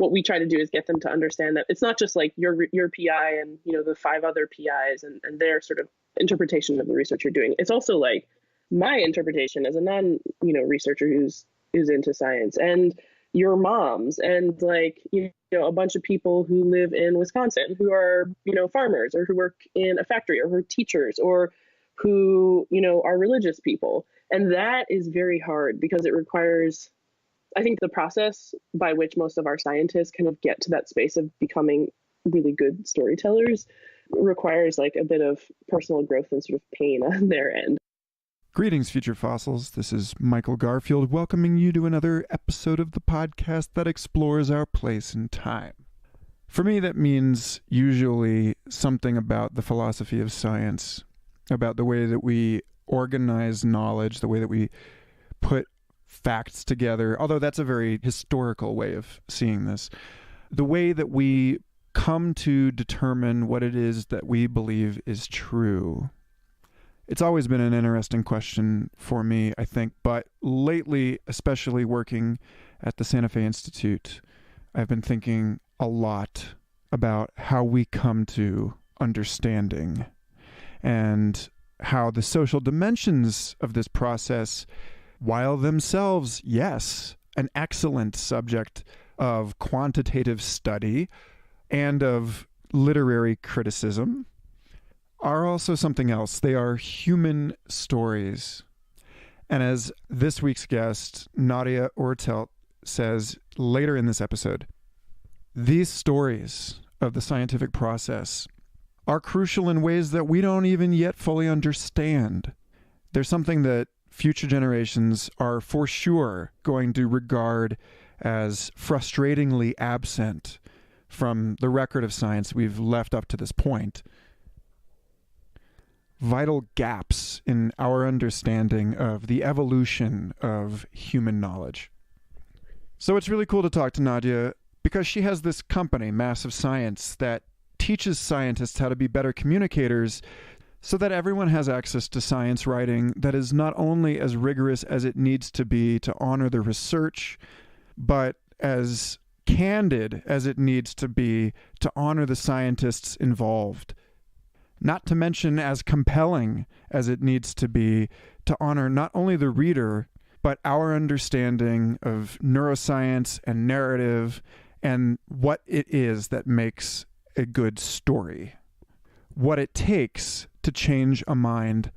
what we try to do is get them to understand that it's not just like your PI and, the 5 other PIs and their sort of interpretation of the research you're doing. It's also like my interpretation as a researcher who's into science, and your mom's, and like, a bunch of people who live in Wisconsin who are, farmers, or who work in a factory, or who are teachers, or who, are religious people. And that is very hard because it requires, I think, the process by which most of our scientists kind of get to that space of becoming really good storytellers requires like a bit of personal growth and sort of pain on their end. Greetings, future fossils. This is Michael Garfield welcoming you to another episode of the podcast that explores our place in time. For me, that means usually something about the philosophy of science, about the way that we organize knowledge, the way that we put facts together, although that's a very historical way of seeing this, the way that we come to determine what it is that we believe is true. It's always been an interesting question for me, I think, but lately, especially working at the Santa Fe Institute, I've been thinking a lot about how we come to understanding and how the social dimensions of this process, while themselves, yes, an excellent subject of quantitative study and of literary criticism, are also something else. They are human stories. And as this week's guest, Nadja Oertelt, says later in this episode, these stories of the scientific process are crucial in ways that we don't even yet fully understand. There's something that future generations are for sure going to regard as frustratingly absent from the record of science we've left up to this point. Vital gaps in our understanding of the evolution of human knowledge. So it's really cool to talk to Nadja because she has this company, Massive Science, that teaches scientists how to be better communicators so that everyone has access to science writing that is not only as rigorous as it needs to be to honor the research, but as candid as it needs to be to honor the scientists involved. Not to mention as compelling as it needs to be to honor not only the reader, but our understanding of neuroscience and narrative and what it is that makes a good story. What it takes to change a mind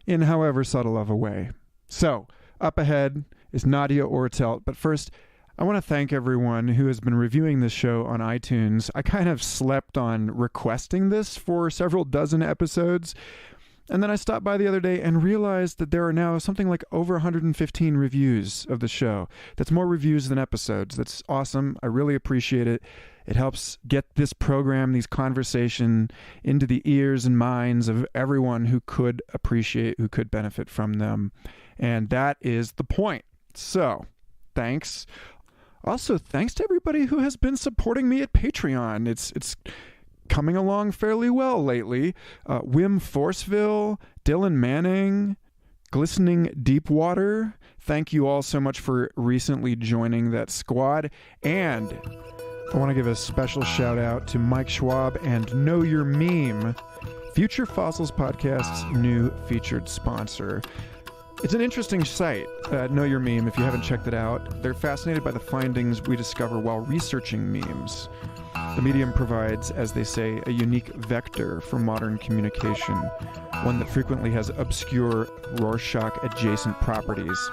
in however subtle of a way. So, up ahead is Nadja Oertelt, but first, I want to thank everyone who has been reviewing this show on iTunes. I kind of slept on requesting this for several dozen episodes, and then I stopped by the other day and realized that there are now something like over 115 reviews of the show. That's more reviews than episodes. That's awesome. I really appreciate it. It helps get this program, these conversation, into the ears and minds of everyone who could appreciate, who could benefit from them. And that is the point. So, thanks. Also, thanks to everybody who has been supporting me at Patreon. It's coming along fairly well lately. Wim Forceville, Dylan Manning, Glistening Deepwater. Thank you all so much for recently joining that squad. And I want to give a special shout out to Mike Schwab and Know Your Meme, Future Fossils Podcast's new featured sponsor. It's an interesting site, Know Your Meme, if you haven't checked it out. They're fascinated by the findings we discover while researching memes. The medium provides, as they say, a unique vector for modern communication, one that frequently has obscure Rorschach-adjacent properties.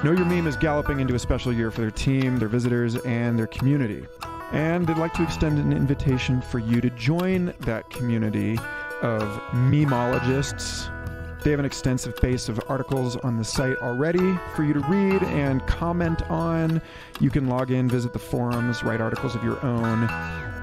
Know Your Meme is galloping into a special year for their team, their visitors, and their community. And they'd like to extend an invitation for you to join that community of memologists. They have an extensive base of articles on the site already for you to read and comment on. You can log in, visit the forums, write articles of your own,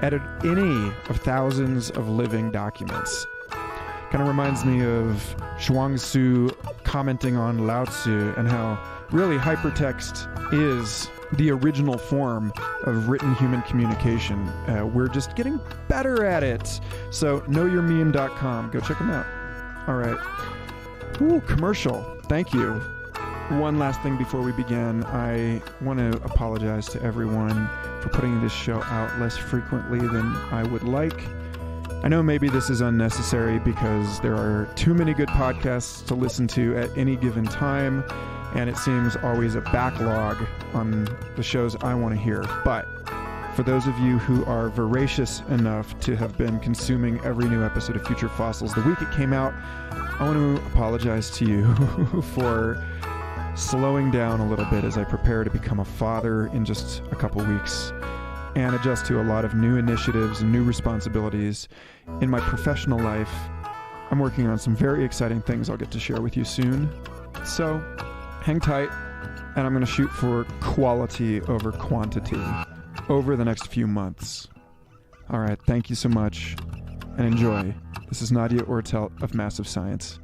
edit any of thousands of living documents. Kind of reminds me of Zhuangzi commenting on Lao Tzu and how really hypertext is the original form of written human communication. We're just getting better at it. So knowyourmeme.com. Go check them out. All right. Ooh, commercial. Thank you. One last thing before we begin. I want to apologize to everyone for putting this show out less frequently than I would like. I know maybe this is unnecessary because there are too many good podcasts to listen to at any given time, and it seems always a backlog on the shows I want to hear. But for those of you who are voracious enough to have been consuming every new episode of Future Fossils the week it came out, I want to apologize to you for slowing down a little bit as I prepare to become a father in just a couple weeks and adjust to a lot of new initiatives and new responsibilities in my professional life. I'm working on some very exciting things I'll get to share with you soon. So hang tight, and I'm going to shoot for quality over quantity over the next few months. All right, thank you so much, and enjoy. This is Nadja Oertelt of Massive Science.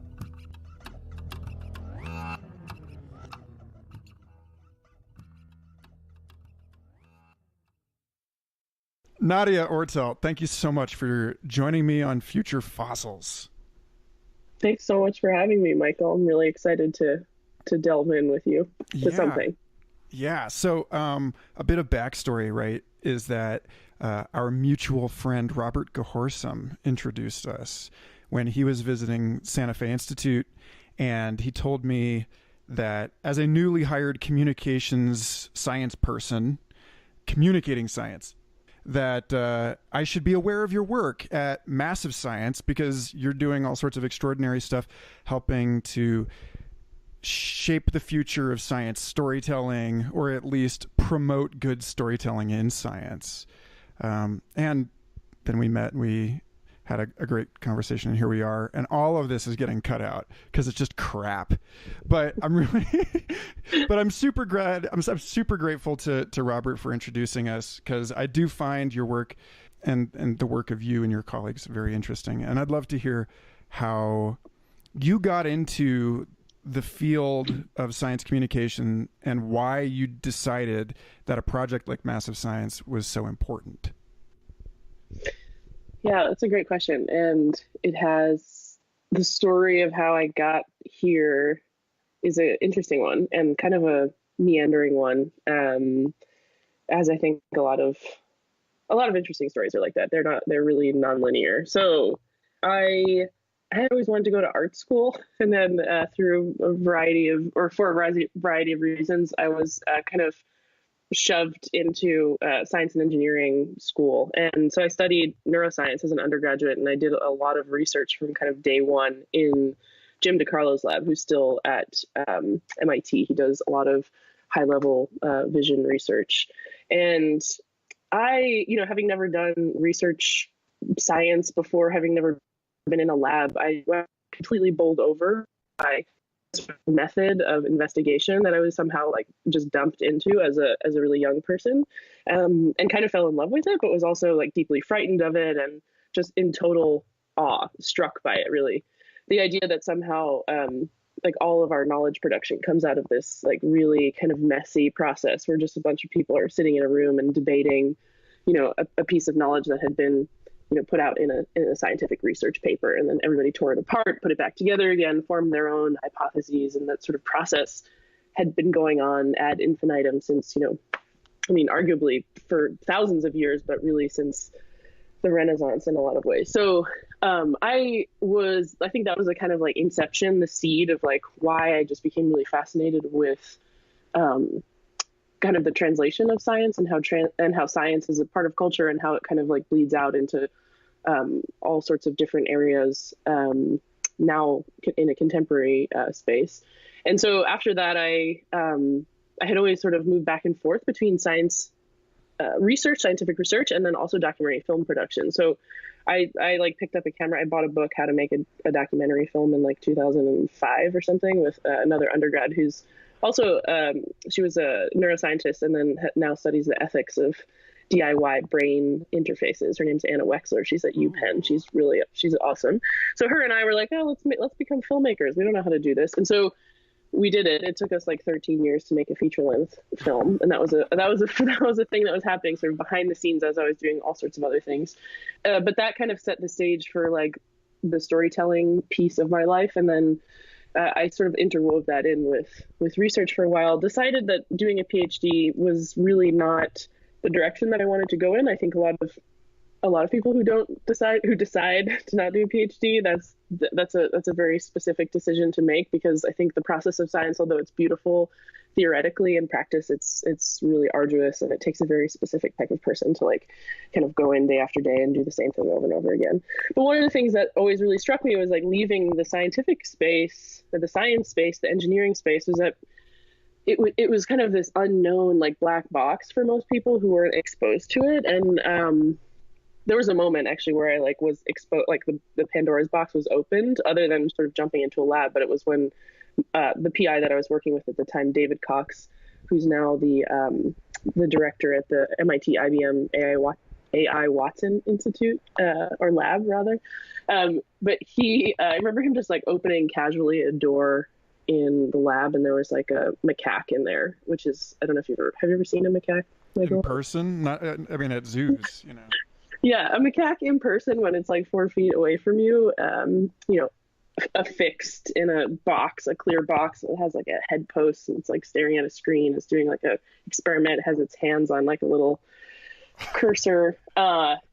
Nadja Oertelt, thank you so much for joining me on Future Fossils. Thanks so much for having me, Michael. I'm really excited to delve in with you to something. Yeah. So a bit of backstory, right, is that our mutual friend Robert Gehorsam introduced us when he was visiting Santa Fe Institute, and he told me that as a newly hired communications science person, communicating science, that I should be aware of your work at Massive Science because you're doing all sorts of extraordinary stuff, helping to shape the future of science storytelling, or at least promote good storytelling in science. And then we met and we had a great conversation, and here we are. And all of this is getting cut out because it's just crap. But I'm really, but I'm super glad. I'm super grateful to Robert for introducing us, because I do find your work and the work of you and your colleagues very interesting. And I'd love to hear how you got into the field of science communication and why you decided that a project like Massive Science was so important. Yeah, that's a great question. And it has the story of how I got here is an interesting one and kind of a meandering one. As I think a lot of interesting stories are like that. They're really nonlinear. So I had always wanted to go to art school, and then for a variety of reasons, I was kind of shoved into science and engineering school. And so I studied neuroscience as an undergraduate, and I did a lot of research from kind of day one in Jim DeCarlo's lab, who's still at MIT. He does a lot of high-level vision research. And I, having never done research science before, having never been in a lab, I was completely bowled over by method of investigation that I was somehow like just dumped into as a really young person, and kind of fell in love with it, but was also like deeply frightened of it and just in total awe, struck by it. Really, the idea that somehow like all of our knowledge production comes out of this like really kind of messy process where just a bunch of people are sitting in a room and debating, a piece of knowledge that had been put out in a scientific research paper, and then everybody tore it apart, put it back together again, formed their own hypotheses, and that sort of process had been going on ad infinitum since, arguably for thousands of years, but really since the Renaissance in a lot of ways. So I think that was a kind of like inception, the seed of like why I just became really fascinated with kind of the translation of science and how science is a part of culture and how it kind of like bleeds out into all sorts of different areas now in a contemporary space. And so after that, I had always sort of moved back and forth between science research, scientific research, and then also documentary film production. So I like picked up a camera. I bought a book, How to Make a Documentary Film, in like 2005 or something, with another undergrad who's also, she was a neuroscientist and then now studies the ethics of DIY brain interfaces. Her name's Anna Wexler. She's at UPenn. She's awesome. So her and I were like, oh, let's become filmmakers. We don't know how to do this. And so we did it. It took us like 13 years to make a feature-length film, and that was a thing that was happening sort of behind the scenes as I was doing all sorts of other things. But that kind of set the stage for like the storytelling piece of my life, and then I sort of interwove that in with research for a while. Decided that doing a PhD was really not the direction that I wanted to go in. I think a lot of people who decide to not do a PhD, that's a very specific decision to make, because I think the process of science, although it's beautiful theoretically, in practice it's really arduous, and it takes a very specific type of person to like kind of go in day after day and do the same thing over and over again. But one of the things that always really struck me was like leaving the scientific space, or the science space, the engineering space, was that it was kind of this unknown like black box for most people who weren't exposed to it. And there was a moment actually where I like was exposed, like the Pandora's box was opened, other than sort of jumping into a lab. But it was when the PI that I was working with at the time, David Cox, who's now the director at the MIT-IBM AI Watson Institute, or lab rather. But I remember him just like opening casually a door in the lab, and there was like a macaque in there, which is, I don't know if have you ever seen a macaque, Michael? In person? Not, I mean, at zoos, you know. Yeah, a macaque in person, when it's like 4 feet away from you, affixed in a box, a clear box that has like a head post, and it's like staring at a screen. It's doing like a experiment, has its hands on like a little cursor.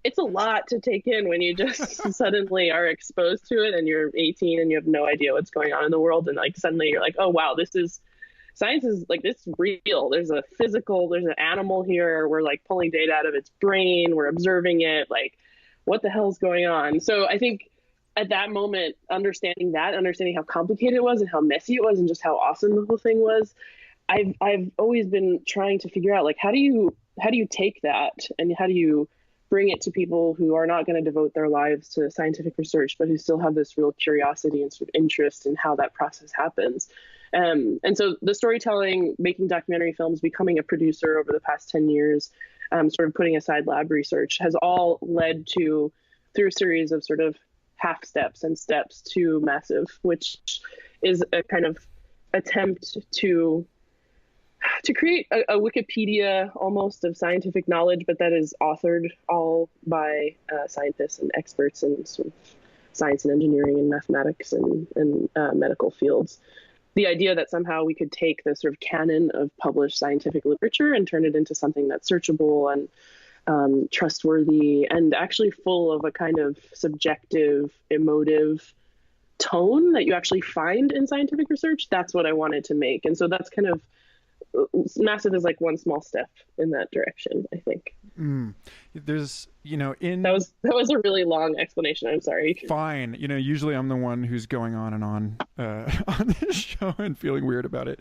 It's a lot to take in when you just suddenly are exposed to it, and you're 18 and you have no idea what's going on in the world, and like suddenly you're like, oh wow, science is like, this is real. There's an animal here. We're like pulling data out of its brain. We're observing it. Like, what the hell is going on? So I think at that moment, understanding how complicated it was and how messy it was and just how awesome the whole thing was, I've always been trying to figure out, like, how do you take that and how do you bring it to people who are not going to devote their lives to scientific research, but who still have this real curiosity and sort of interest in how that process happens. And so the storytelling, making documentary films, becoming a producer over the past 10 years, sort of putting aside lab research, has all led to, through a series of sort of half steps and steps to massive, which is a kind of attempt to create a Wikipedia almost of scientific knowledge, but that is authored all by scientists and experts in sort of science and engineering and mathematics and medical fields. The idea that somehow we could take the sort of canon of published scientific literature and turn it into something that's searchable and trustworthy and actually full of a kind of subjective, emotive tone that you actually find in scientific research, that's what I wanted to make. And so that's kind of, massive is like one small step in that direction, I think. There's, that was a really long explanation. I'm sorry. Fine. Usually I'm the one who's going on and on this show and feeling weird about it.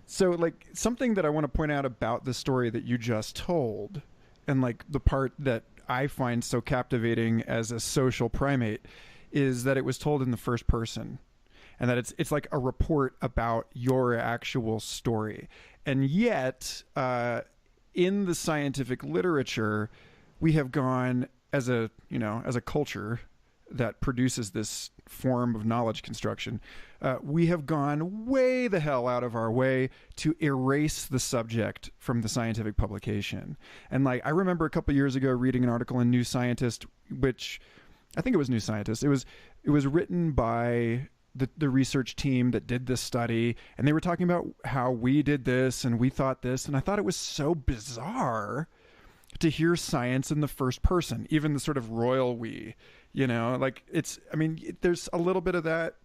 So like something that I want to point out about the story that you just told, and like the part that I find so captivating as a social primate, is that it was told in the first person. And that it's like a report about your actual story. And yet, in the scientific literature, we have gone as a culture that produces this form of knowledge construction, we have gone way the hell out of our way to erase the subject from the scientific publication. And like, I remember a couple years ago reading an article in New Scientist, which I think it was New Scientist. It was written by the research team that did this study, and they were talking about how we did this and we thought this, and I thought it was so bizarre to hear science in the first person, even the sort of royal we, like there's a little bit of that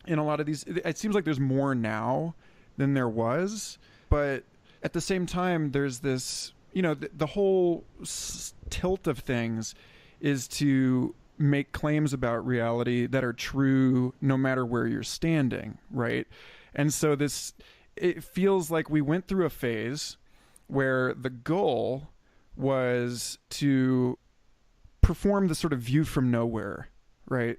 in a lot of these. It seems like there's more now than there was, but at the same time, there's this, the whole tilt of things is to make claims about reality that are true no matter where you're standing, right? And so it feels like we went through a phase where the goal was to perform the sort of view from nowhere, right?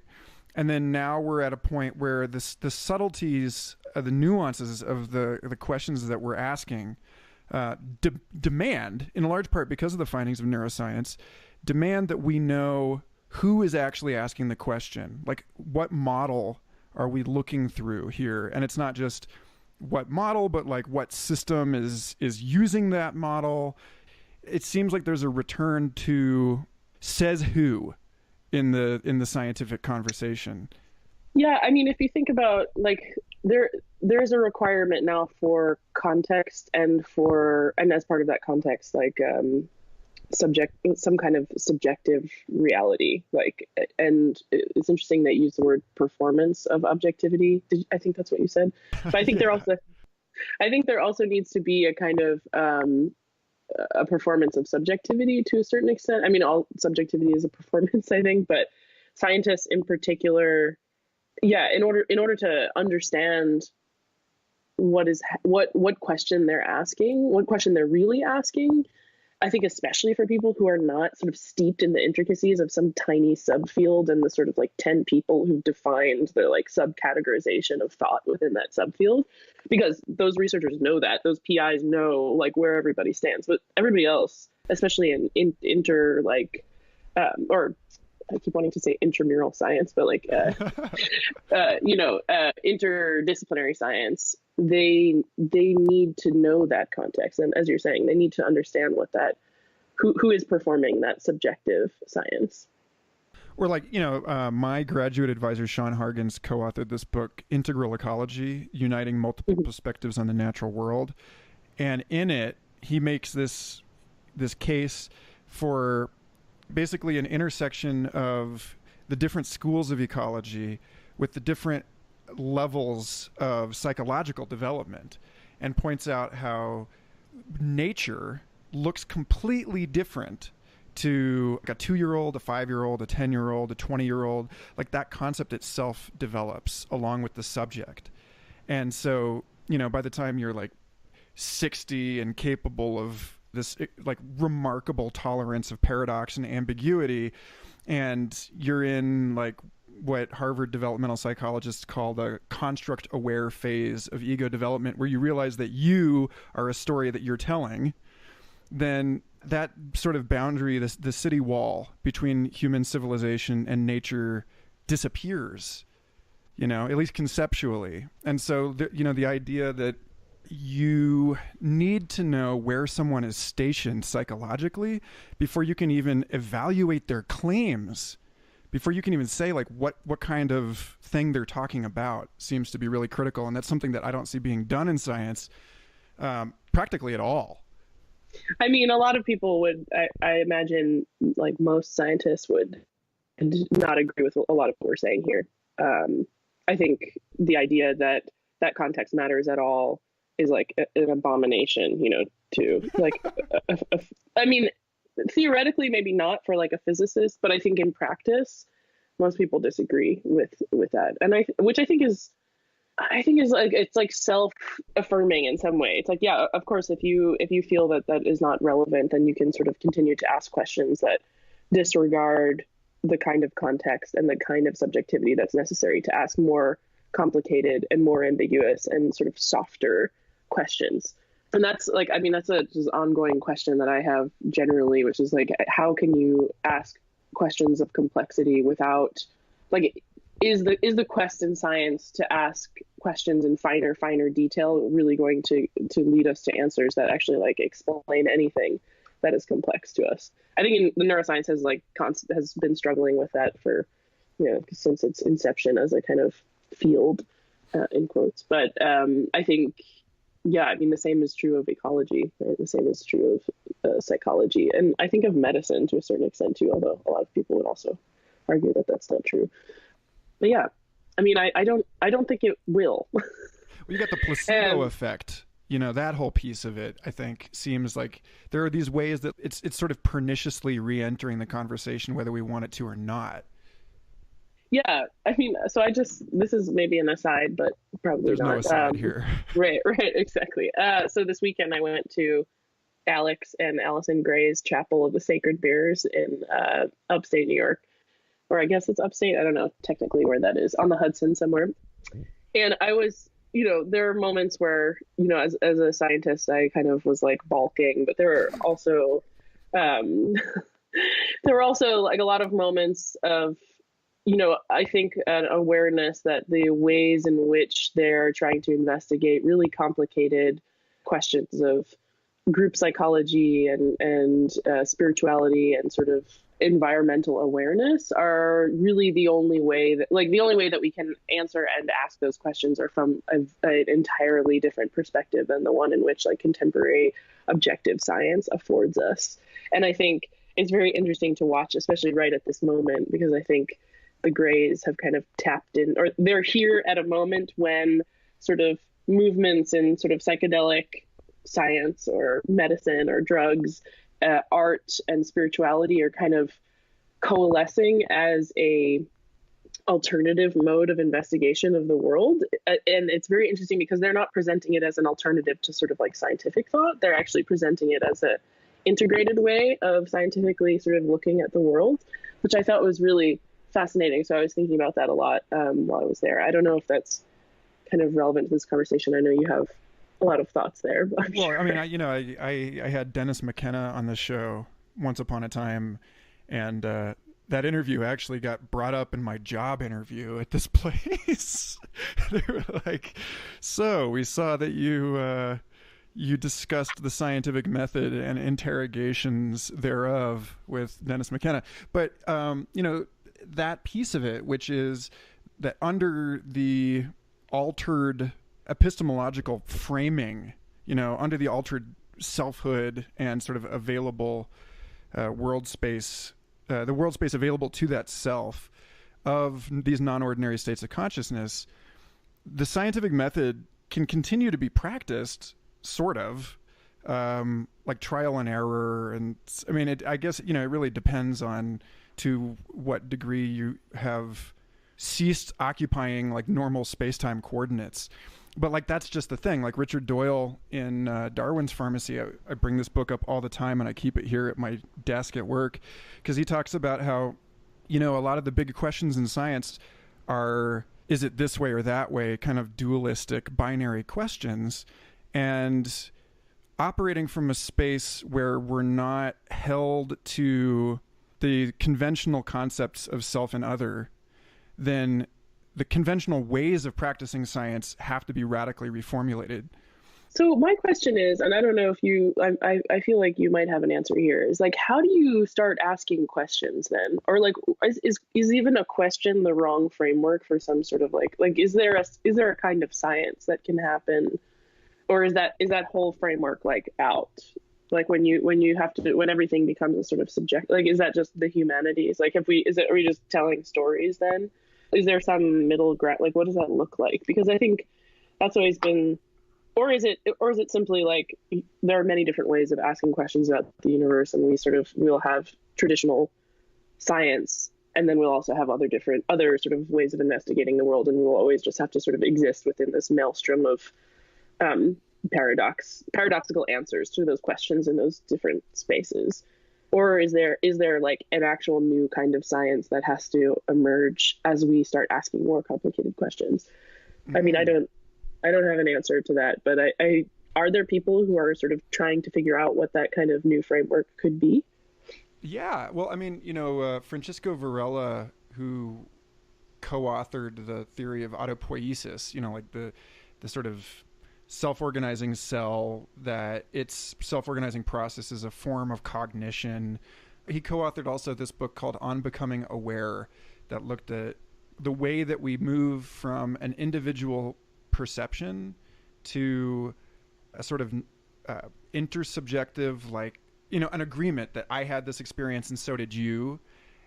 And then now we're at a point where the subtleties, the nuances of the questions that we're asking demand, in a large part because of the findings of neuroscience, demand that we know who is actually asking the question. Like, what model are we looking through here? And it's not just what model, but like what system is using that model. It seems like there's a return to says who in the scientific conversation. Yeah, I mean, if you think about like there's a requirement now for context and as part of that context, like some kind of subjective reality, like, and it's interesting that you use the word performance of objectivity. I think that's what you said, but I think there also needs to be a kind of a performance of subjectivity to a certain extent. I mean, all subjectivity is a performance, I think, but scientists in particular, yeah, in order to understand what question they're asking, what question they're really asking, I think especially for people who are not sort of steeped in the intricacies of some tiny subfield and the sort of like 10 people who've defined the like subcategorization of thought within that subfield, because those researchers know that, those PIs know like where everybody stands, but everybody else, especially in or I keep wanting to say intramural science, but like, interdisciplinary science, they need to know that context. And as you're saying, they need to understand who is performing that subjective science. Or like, my graduate advisor, Sean Hargens, co-authored this book, Integral Ecology, Uniting Multiple Perspectives on the Natural World. And in it, he makes this case for basically an intersection of the different schools of ecology with the different levels of psychological development, and points out how nature looks completely different to like a 2-year-old, a 5-year-old, a 10-year-old, a 20-year-old. Like that concept itself develops along with the subject. And so, by the time you're like 60 and capable of this like remarkable tolerance of paradox and ambiguity, and you're in like what Harvard developmental psychologists call the construct aware phase of ego development, where you realize that you are a story that you're telling, then that sort of boundary, the city wall between human civilization and nature disappears, at least conceptually. And so, the idea that you need to know where someone is stationed psychologically before you can even evaluate their claims, before you can even say like what kind of thing they're talking about, seems to be really critical. And that's something that I don't see being done in science practically at all. I mean, a lot of people would, I imagine, like most scientists would not agree with a lot of what we're saying here. I think the idea that context matters at all is like an abomination, to like, I mean, theoretically, maybe not for like a physicist, but I think in practice, most people disagree with that. And which I think is like, it's like self-affirming in some way. It's like, yeah, of course, if you feel that is not relevant, then you can sort of continue to ask questions that disregard the kind of context and the kind of subjectivity that's necessary to ask more complicated and more ambiguous and sort of softer questions. And that's like, I mean, that's a just ongoing question that I have generally, which is like, how can you ask questions of complexity without, like, is the quest in science to ask questions in finer detail really going to lead us to answers that actually like explain anything that is complex to us? I think the neuroscience has been struggling with that for, since its inception as a kind of field, in quotes. But I think, yeah, I mean, the same is true of ecology, right? The same is true of psychology, and I think of medicine to a certain extent too, although a lot of people would also argue that that's not true. But yeah, I mean, I don't think it will. Well, you got the placebo effect. That whole piece of it, I think, seems like there are these ways that it's sort of perniciously re-entering the conversation, whether we want it to or not. Yeah, I mean, so this is maybe an aside, but probably there's not. No aside here. Right, exactly. So this weekend I went to Alex and Alison Gray's Chapel of the Sacred Bears in upstate New York, or I guess it's upstate. I don't know technically where that is, on the Hudson somewhere. And I was, there are moments where, as a scientist, I kind of was like balking, but there were also like a lot of moments of, I think an awareness that the ways in which they're trying to investigate really complicated questions of group psychology and spirituality and sort of environmental awareness are really the only way that we can answer and ask those questions are from an entirely different perspective than the one in which like contemporary objective science affords us. And I think it's very interesting to watch, especially right at this moment, because I think the Greys have kind of tapped in, or they're here at a moment when sort of movements in sort of psychedelic science or medicine or drugs, art and spirituality are kind of coalescing as a alternative mode of investigation of the world. And it's very interesting because they're not presenting it as an alternative to sort of like scientific thought. They're actually presenting it as a integrated way of scientifically sort of looking at the world, which I thought was really fascinating. So I was thinking about that a lot while I was there. I don't know if that's kind of relevant to this conversation. I know you have a lot of thoughts there. But well, sure. I mean, I had Dennis McKenna on the show once upon a time, and that interview actually got brought up in my job interview at this place. They were like, "So we saw that you discussed the scientific method and interrogations thereof with Dennis McKenna," but that piece of it, which is that under the altered epistemological framing, under the altered selfhood and sort of available world space, the world space available to that self of these non-ordinary states of consciousness, the scientific method can continue to be practiced, sort of, like trial and error. And I mean, I guess, it really depends on to what degree you have ceased occupying like normal space-time coordinates. But like, that's just the thing. Like Richard Doyle in Darwin's Pharmacy, I bring this book up all the time and I keep it here at my desk at work, because he talks about how, a lot of the big questions in science are, is it this way or that way, kind of dualistic binary questions. And operating from a space where we're not held to the conventional concepts of self and other, then the conventional ways of practicing science have to be radically reformulated. So my question is, and I don't know if I feel like you might have an answer here, is like, how do you start asking questions then? Or like, is even a question the wrong framework for some sort of like is there a kind of science that can happen? Or is that whole framework like out? Like when everything becomes a sort of subject, like, is that just the humanities? Like, are we just telling stories then? Is there some middle ground? Like, what does that look like? Because I think that's always been, or is it simply like there are many different ways of asking questions about the universe, and we'll have traditional science, and then we'll also have other sort of ways of investigating the world, and we'll always just have to sort of exist within this maelstrom of paradoxical answers to those questions in those different spaces. Or is there like an actual new kind of science that has to emerge as we start asking more complicated questions? Mm-hmm. I mean, I don't have an answer to that, but I are there people who are sort of trying to figure out what that kind of new framework could be? Yeah, well, I mean, Francisco Varela, who co-authored the theory of autopoiesis, like the sort of self-organizing cell, that its self-organizing process is a form of cognition. He co-authored also this book called On Becoming Aware, that looked at the way that we move from an individual perception to a sort of intersubjective, like, an agreement that I had this experience and so did you.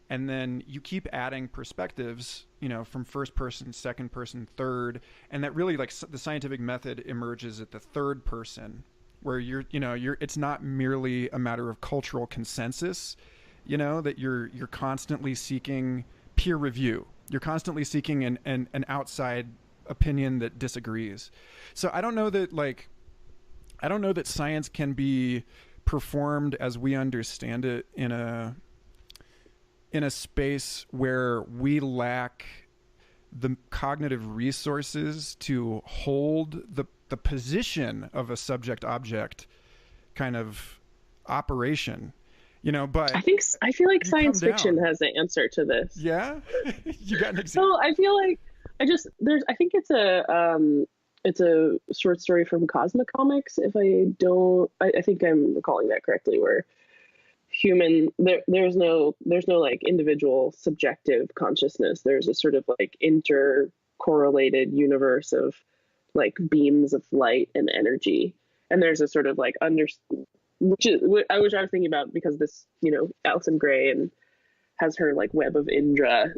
And then you keep adding perspectives, from first person, second person, third. And that really, like, the scientific method emerges at the third person, where it's not merely a matter of cultural consensus, that you're constantly seeking peer review. You're constantly seeking an outside opinion that disagrees. So I don't know that science can be performed as we understand it in a space where we lack the cognitive resources to hold the position of a subject-object kind of operation, but I feel like science fiction has the answer to this. Yeah. You got an example? So I feel like I think it's It's a short story from Cosmic Comics, if I think I'm recalling that correctly, where there's no like individual subjective consciousness. There's a sort of like intercorrelated universe of like beams of light and energy. And there's a sort of like which I was thinking about, because this, Alison Gray and has her like web of Indra,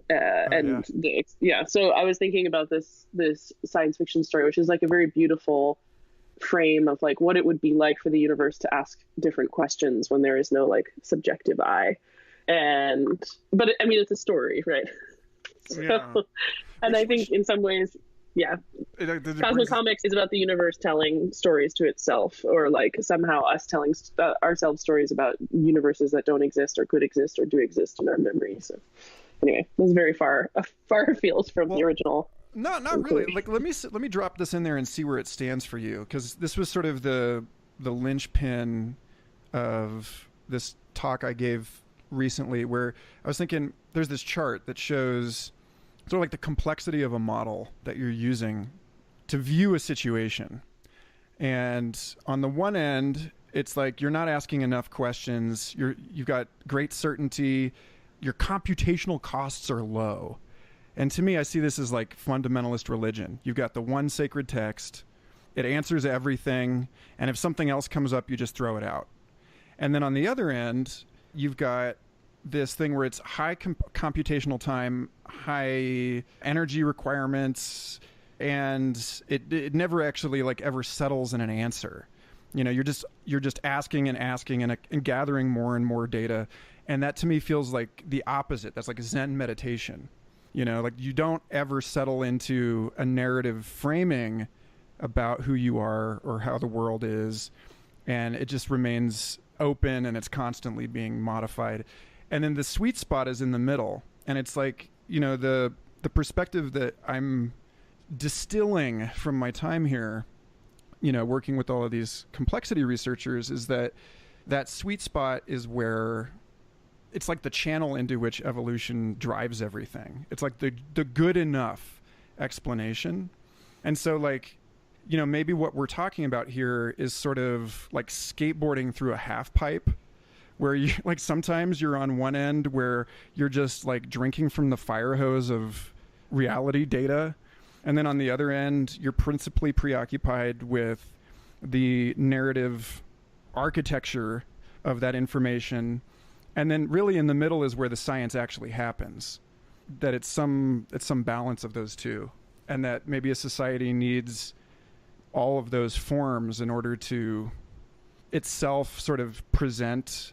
so I was thinking about this science fiction story, which is like a very beautiful frame of like what it would be like for the universe to ask different questions when there is no like subjective eye. But I mean, it's a story, right? Yeah. And I think in some ways, Cosmic Comics is about the universe telling stories to itself, or like somehow us telling ourselves stories about universes that don't exist or could exist or do exist in our memory. So anyway, it was very far afield from the original. No, not really. Like, let me drop this in there and see where it stands for you, because this was sort of the linchpin of this talk I gave recently, where I was thinking there's this chart that shows sort of like the complexity of a model that you're using to view a situation. And on the one end, it's like you're not asking enough questions. You've got great certainty. Your computational costs are low. And to me, I see this as like fundamentalist religion. You've got the one sacred text. It answers everything. And if something else comes up, you just throw it out. And then on the other end, you've got this thing where it's high computational time, high energy requirements, and it never actually like ever settles in an answer. You're just asking and gathering more and more data. And that to me feels like the opposite. That's like Zen meditation. Like you don't ever settle into a narrative framing about who you are or how the world is. And it just remains open, and it's constantly being modified. And then the sweet spot is in the middle. And it's like, the perspective that I'm distilling from my time here, working with all of these complexity researchers, is that sweet spot is where it's like the channel into which evolution drives everything. It's like the good enough explanation. And so like, maybe what we're talking about here is sort of like skateboarding through a half pipe, where you like sometimes you're on one end where you're just like drinking from the fire hose of reality data, and then on the other end you're principally preoccupied with the narrative architecture of that information. And then really in the middle is where the science actually happens, that it's some balance of those two, and that maybe a society needs all of those forms in order to itself sort of present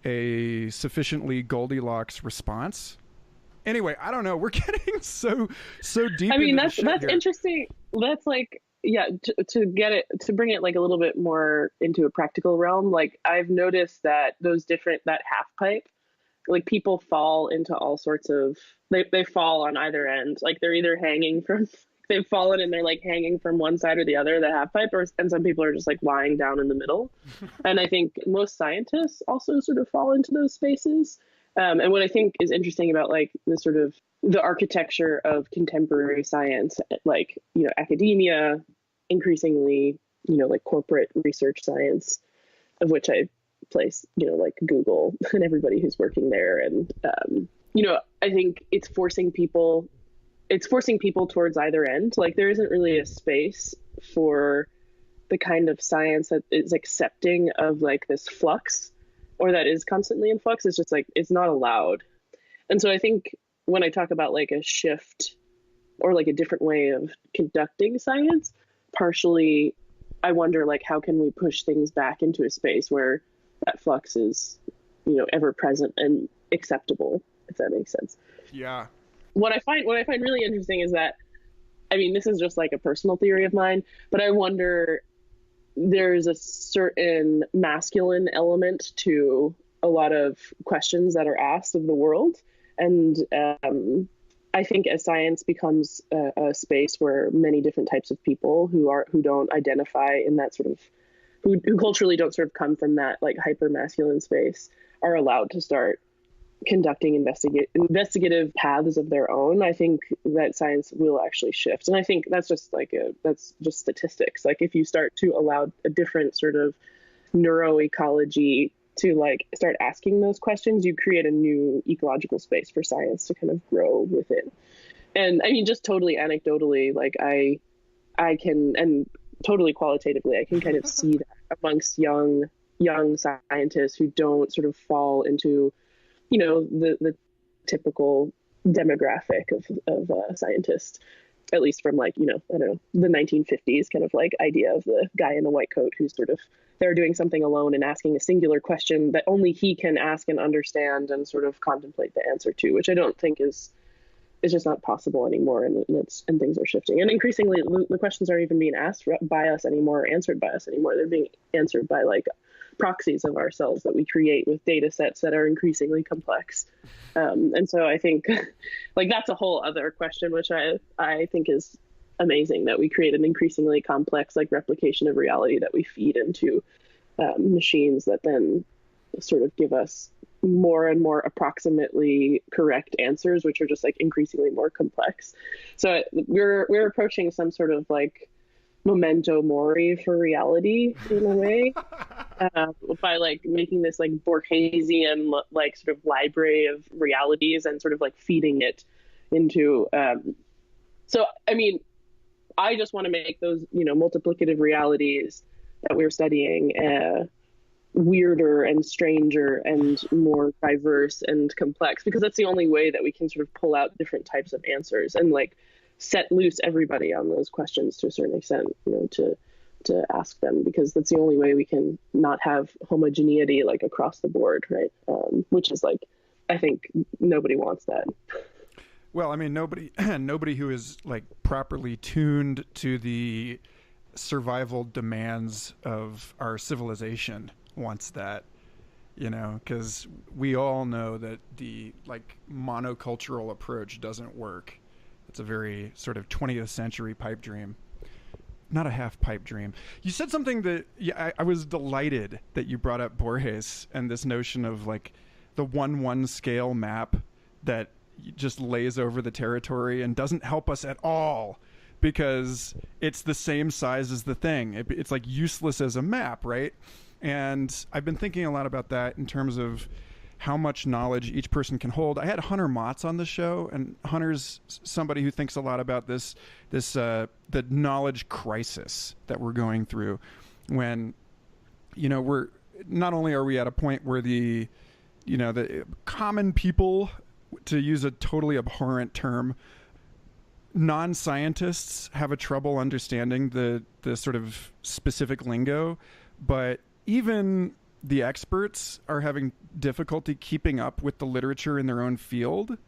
a sufficiently Goldilocks response. Anyway, I don't know. We're getting so deep. I mean, that's here. Interesting. That's like, to bring it like a little bit more into a practical realm. Like I've noticed that that half pipe, like people fall into all sorts of, they fall on either end. Like they're either they've fallen and they're like hanging from one side or the other, the half pipe, and some people are just like lying down in the middle. And I think most scientists also sort of fall into those spaces. And what I think is interesting about like the architecture of contemporary science, like, academia, increasingly, like corporate research science, of which I place, like Google and everybody who's working there. And, I think it's forcing people towards either end. Like there isn't really a space for the kind of science that is accepting of like this flux, or that is constantly in flux. It's just like, it's not allowed. And so I think when I talk about like a shift or like a different way of conducting science, partially I wonder like, how can we push things back into a space where that flux is, ever present and acceptable, if that makes sense. Yeah. What I find really interesting is that, I mean, this is just like a personal theory of mine, but I wonder, there's a certain masculine element to a lot of questions that are asked of the world. And I think as science becomes a space where many different types of people who don't identify in that sort of, who culturally don't sort of come from that like hyper masculine space, are allowed to start conducting investigative paths of their own, I think that science will actually shift. And I think that's just statistics. Like if you start to allow a different sort of neuroecology to like start asking those questions, you create a new ecological space for science to kind of grow within. And I mean, just totally anecdotally, like I can, and totally qualitatively, I can kind of see that amongst young scientists who don't sort of fall into, you know, the typical demographic of a scientist, at least from like, you know, I don't know, the 1950s kind of like idea of the guy in the white coat who's sort of there doing something alone and asking a singular question that only he can ask and understand and sort of contemplate the answer to, which I don't think is just not possible anymore. And things are shifting. And increasingly, the questions aren't even being asked by us anymore, or answered by us anymore. They're being answered by like proxies of ourselves that we create with data sets that are increasingly complex. And so I think like that's a whole other question, which I think is amazing, that we create an increasingly complex like replication of reality that we feed into machines that then sort of give us more and more approximately correct answers, which are just like increasingly more complex. So we're approaching some sort of like memento mori for reality in a way, by like making this like Borgesian like sort of library of realities and sort of like feeding it into. So I mean, I just want to make those, you know, multiplicative realities that we're studying weirder and stranger and more diverse and complex, because that's the only way that we can sort of pull out different types of answers and like set loose everybody on those questions to a certain extent, you know, to ask them, because that's the only way we can not have homogeneity like across the board, right? Which is like, I think nobody wants that. Well, I mean, nobody who is like properly tuned to the survival demands of our civilization wants that, you know, because we all know that the like monocultural approach doesn't work. It's a very sort of 20th century pipe dream, not a half pipe dream. You said something that I was delighted that you brought up Borges and this notion of like the 1:1 scale map that just lays over the territory and doesn't help us at all because it's the same size as the thing. It's like useless as a map, right? And I've been thinking a lot about that in terms of how much knowledge each person can hold. I had Hunter Motz on the show, and Hunter's somebody who thinks a lot about the knowledge crisis that we're going through when, you know, we're not only are we at a point where the common people, to use a totally abhorrent term, non-scientists have a trouble understanding the sort of specific lingo, but even the experts are having difficulty keeping up with the literature in their own field.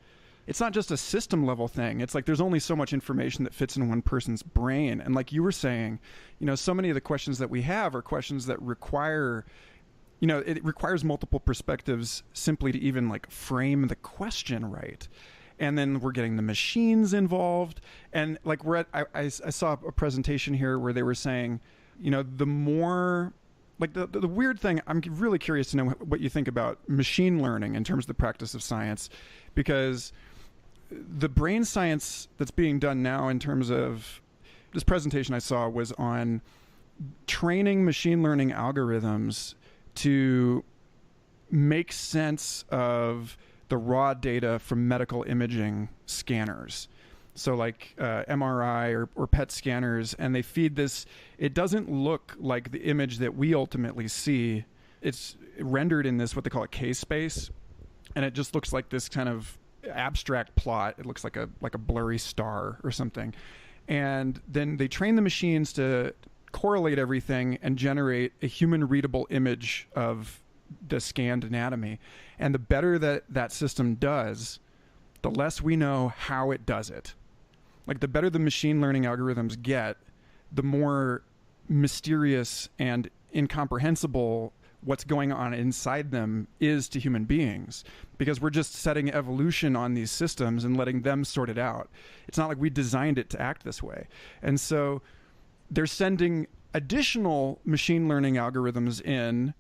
It's not just a system level thing. It's like there's only so much information that fits in one person's brain. And like you were saying, you know, so many of the questions that we have are questions that require, you know, it requires multiple perspectives simply to even like frame the question right. And then we're getting the machines involved. And like I saw a presentation here where they were saying, you know, the more like the weird thing, I'm really curious to know what you think about machine learning in terms of the practice of science, because the brain science that's being done now in terms of this presentation I saw was on training machine learning algorithms to make sense of the raw data from medical imaging scanners. So like MRI or PET scanners, and they feed this. It doesn't look like the image that we ultimately see. It's rendered in this, what they call a K-space, and it just looks like this kind of abstract plot. It looks like a blurry star or something. And then they train the machines to correlate everything and generate a human readable image of the scanned anatomy. And the better that system does, the less we know how it does it. Like the better the machine learning algorithms get, the more mysterious and incomprehensible what's going on inside them is to human beings, because we're just setting evolution on these systems and letting them sort it out. It's not like we designed it to act this way. And so they're sending additional machine learning algorithms in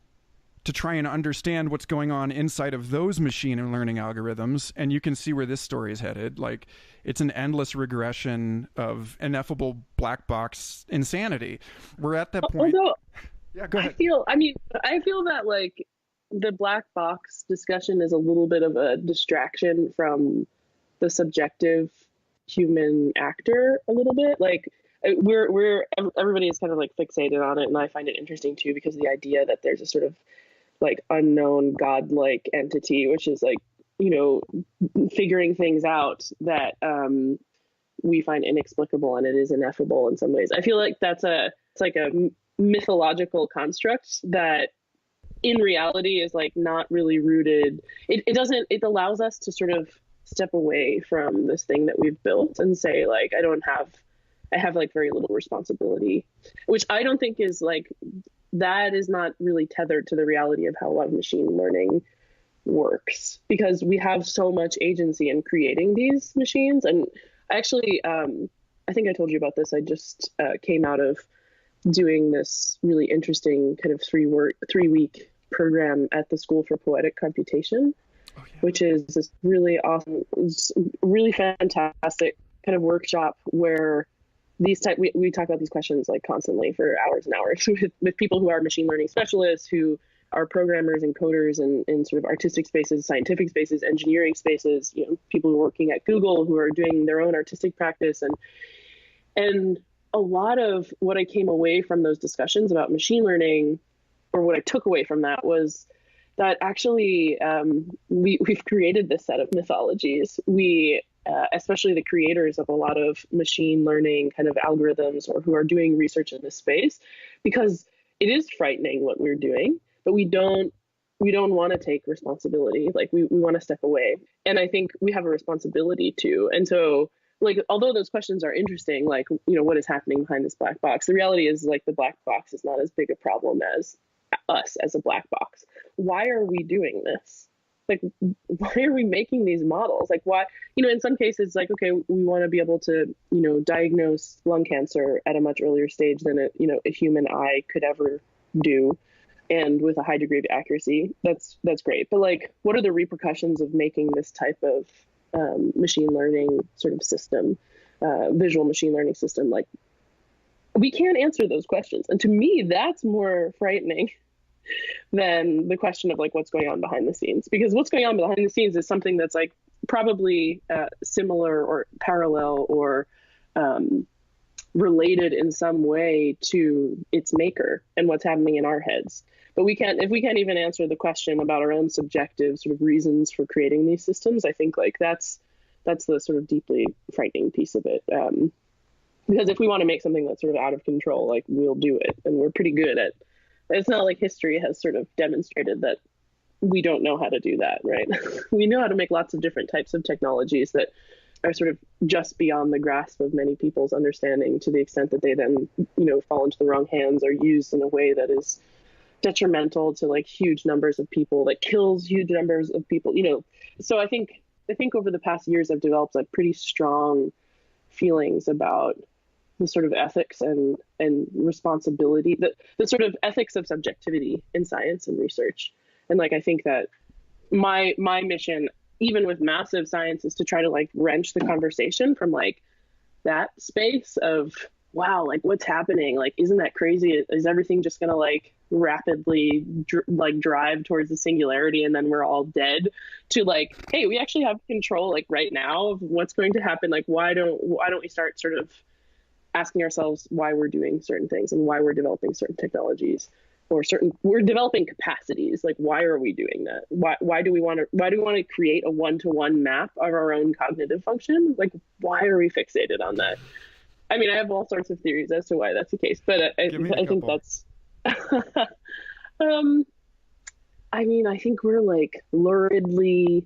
to try and understand what's going on inside of those machine learning algorithms. And you can see where this story is headed. Like, it's an endless regression of ineffable black box insanity. We're at that point. Although, yeah, go ahead. I feel that like the black box discussion is a little bit of a distraction from the subjective human actor a little bit. Like, everybody is kind of like fixated on it, and I find it interesting too, because the idea that there's a sort of like unknown godlike entity, which is like, you know, figuring things out that we find inexplicable, and it is ineffable in some ways. I feel like it's like a mythological construct that in reality is like not really rooted. It allows us to sort of step away from this thing that we've built and say like, I have like very little responsibility, which I don't think is like, that is not really tethered to the reality of how a lot of machine learning works, because we have so much agency in creating these machines. And actually, I think I told you about this. I just came out of doing this really interesting kind of 3-week program at the School for Poetic Computation, which is this really awesome, really fantastic kind of workshop where we talk about these questions like constantly for hours and hours with people who are machine learning specialists, who are programmers and coders in sort of artistic spaces, scientific spaces, engineering spaces, you know, people who are working at Google who are doing their own artistic practice. And a lot of what I came away from those discussions about machine learning, or what I took away from that, was that actually we've created this set of mythologies. Especially the creators of a lot of machine learning kind of algorithms, or who are doing research in this space, because it is frightening what we're doing, but we don't want to take responsibility. Like we want to step away. And I think we have a responsibility to. And so, like, although those questions are interesting, like, you know, what is happening behind this black box? The reality is like the black box is not as big a problem as us as a black box. Why are we doing this? Like, why are we making these models? Like, why, you know, in some cases, like, okay, we want to be able to, you know, diagnose lung cancer at a much earlier stage than a human eye could ever do, and with a high degree of accuracy. That's great. But like, what are the repercussions of making this type of machine learning sort of system, visual machine learning system? Like, we can't answer those questions. And to me, that's more frightening than the question of like what's going on behind the scenes, because what's going on behind the scenes is something that's like probably similar or parallel or related in some way to its maker and what's happening in our heads. But if we can't even answer the question about our own subjective sort of reasons for creating these systems, I think like that's the sort of deeply frightening piece of it. Because if we want to make something that's sort of out of control, like, we'll do it, and we're pretty good at. It's not like history has sort of demonstrated that we don't know how to do that, right? We know how to make lots of different types of technologies that are sort of just beyond the grasp of many people's understanding, to the extent that they then, you know, fall into the wrong hands or used in a way that is detrimental to like huge numbers of people, that kills huge numbers of people, you know. So I think over the past years, I've developed like pretty strong feelings about the sort of ethics and responsibility, the sort of ethics of subjectivity in science and research. And like, I think that my mission, even with massive science, is to try to like wrench the conversation from like that space of, wow, like what's happening? Like, isn't that crazy? Is everything just gonna like rapidly drive towards the singularity and then we're all dead? To like, hey, we actually have control like right now of what's going to happen. Like, why don't we start sort of asking ourselves why we're doing certain things and why we're developing certain technologies, or we're developing capacities. Like, why are we doing that? Why do we want to create a one-to-one map of our own cognitive function? Like, why are we fixated on that? I mean, I have all sorts of theories as to why that's the case, but I think that's, I mean, I think we're like luridly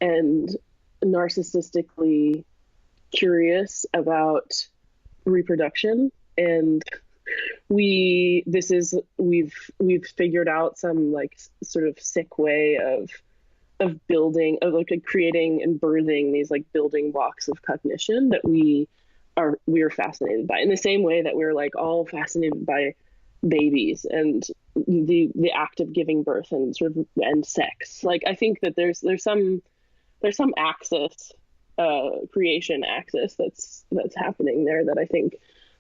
and narcissistically curious about reproduction, and we've figured out some like sort of sick way of building, of like creating and birthing these like building blocks of cognition that we are fascinated by, in the same way that we're like all fascinated by babies and the act of giving birth and sort of and sex. Like I think that there's some axis, creation axis that's happening there that I think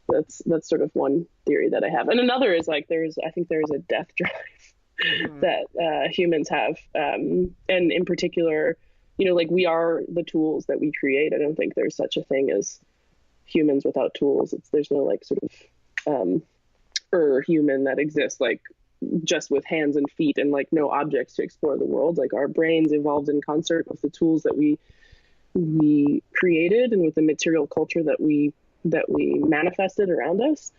that's sort of one theory that I have. And another is like I think there's a death drive that humans have, and in particular, like we are the tools that we create. I don't think there's such a thing as humans without tools. There's no like sort of human that exists like just with hands and feet and like no objects to explore the world. Like our brains evolved in concert with the tools that we created and with the material culture that we manifested around us.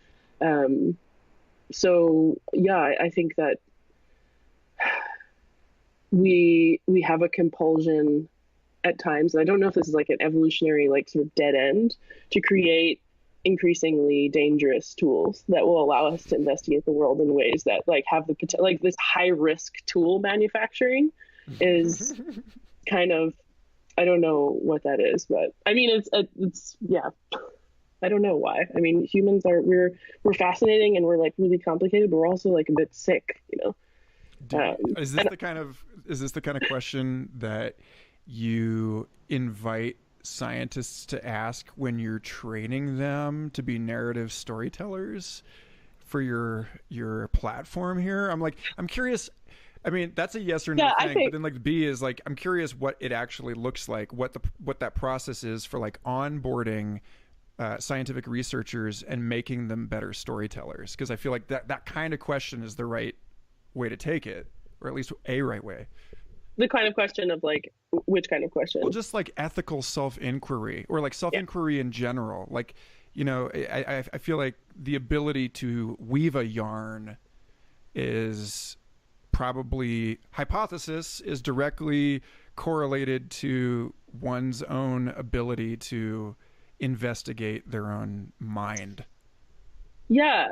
So yeah, I think that we have a compulsion at times, and I don't know if this is like an evolutionary like sort of dead end, to create increasingly dangerous tools that will allow us to investigate the world in ways that like have the potential. Like this high risk tool manufacturing is kind of, I don't know what that is, but I mean it's yeah, I don't know why. I mean, humans are we're fascinating and we're like really complicated, but we're also like a bit sick, Is this the kind of question that you invite scientists to ask when you're training them to be narrative storytellers for your platform here? I'm curious. I mean, that's a yes or no thing, but then like B is like, I'm curious what it actually looks like, what that process is for like onboarding scientific researchers and making them better storytellers. Because I feel like that kind of question is the right way to take it, or at least a right way. The kind of question of like, which kind of question? Well, just like ethical self-inquiry, or like self-inquiry in general. Like, I feel like the ability to weave a yarn is probably, hypothesis is directly correlated to one's own ability to investigate their own mind. Yeah.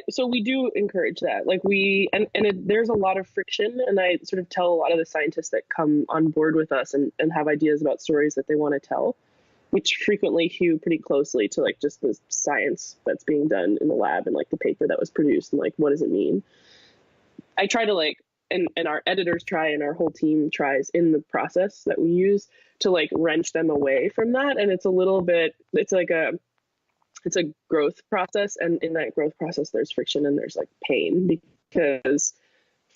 So we do encourage that. Like there's a lot of friction, and I sort of tell a lot of the scientists that come on board with us and have ideas about stories that they want to tell, which frequently hew pretty closely to like just the science that's being done in the lab and like the paper that was produced and like, what does it mean? I try to like, and our editors try, and our whole team tries in the process that we use to like wrench them away from that. And it's a little bit, it's a growth process. And in that growth process, there's friction and there's like pain, because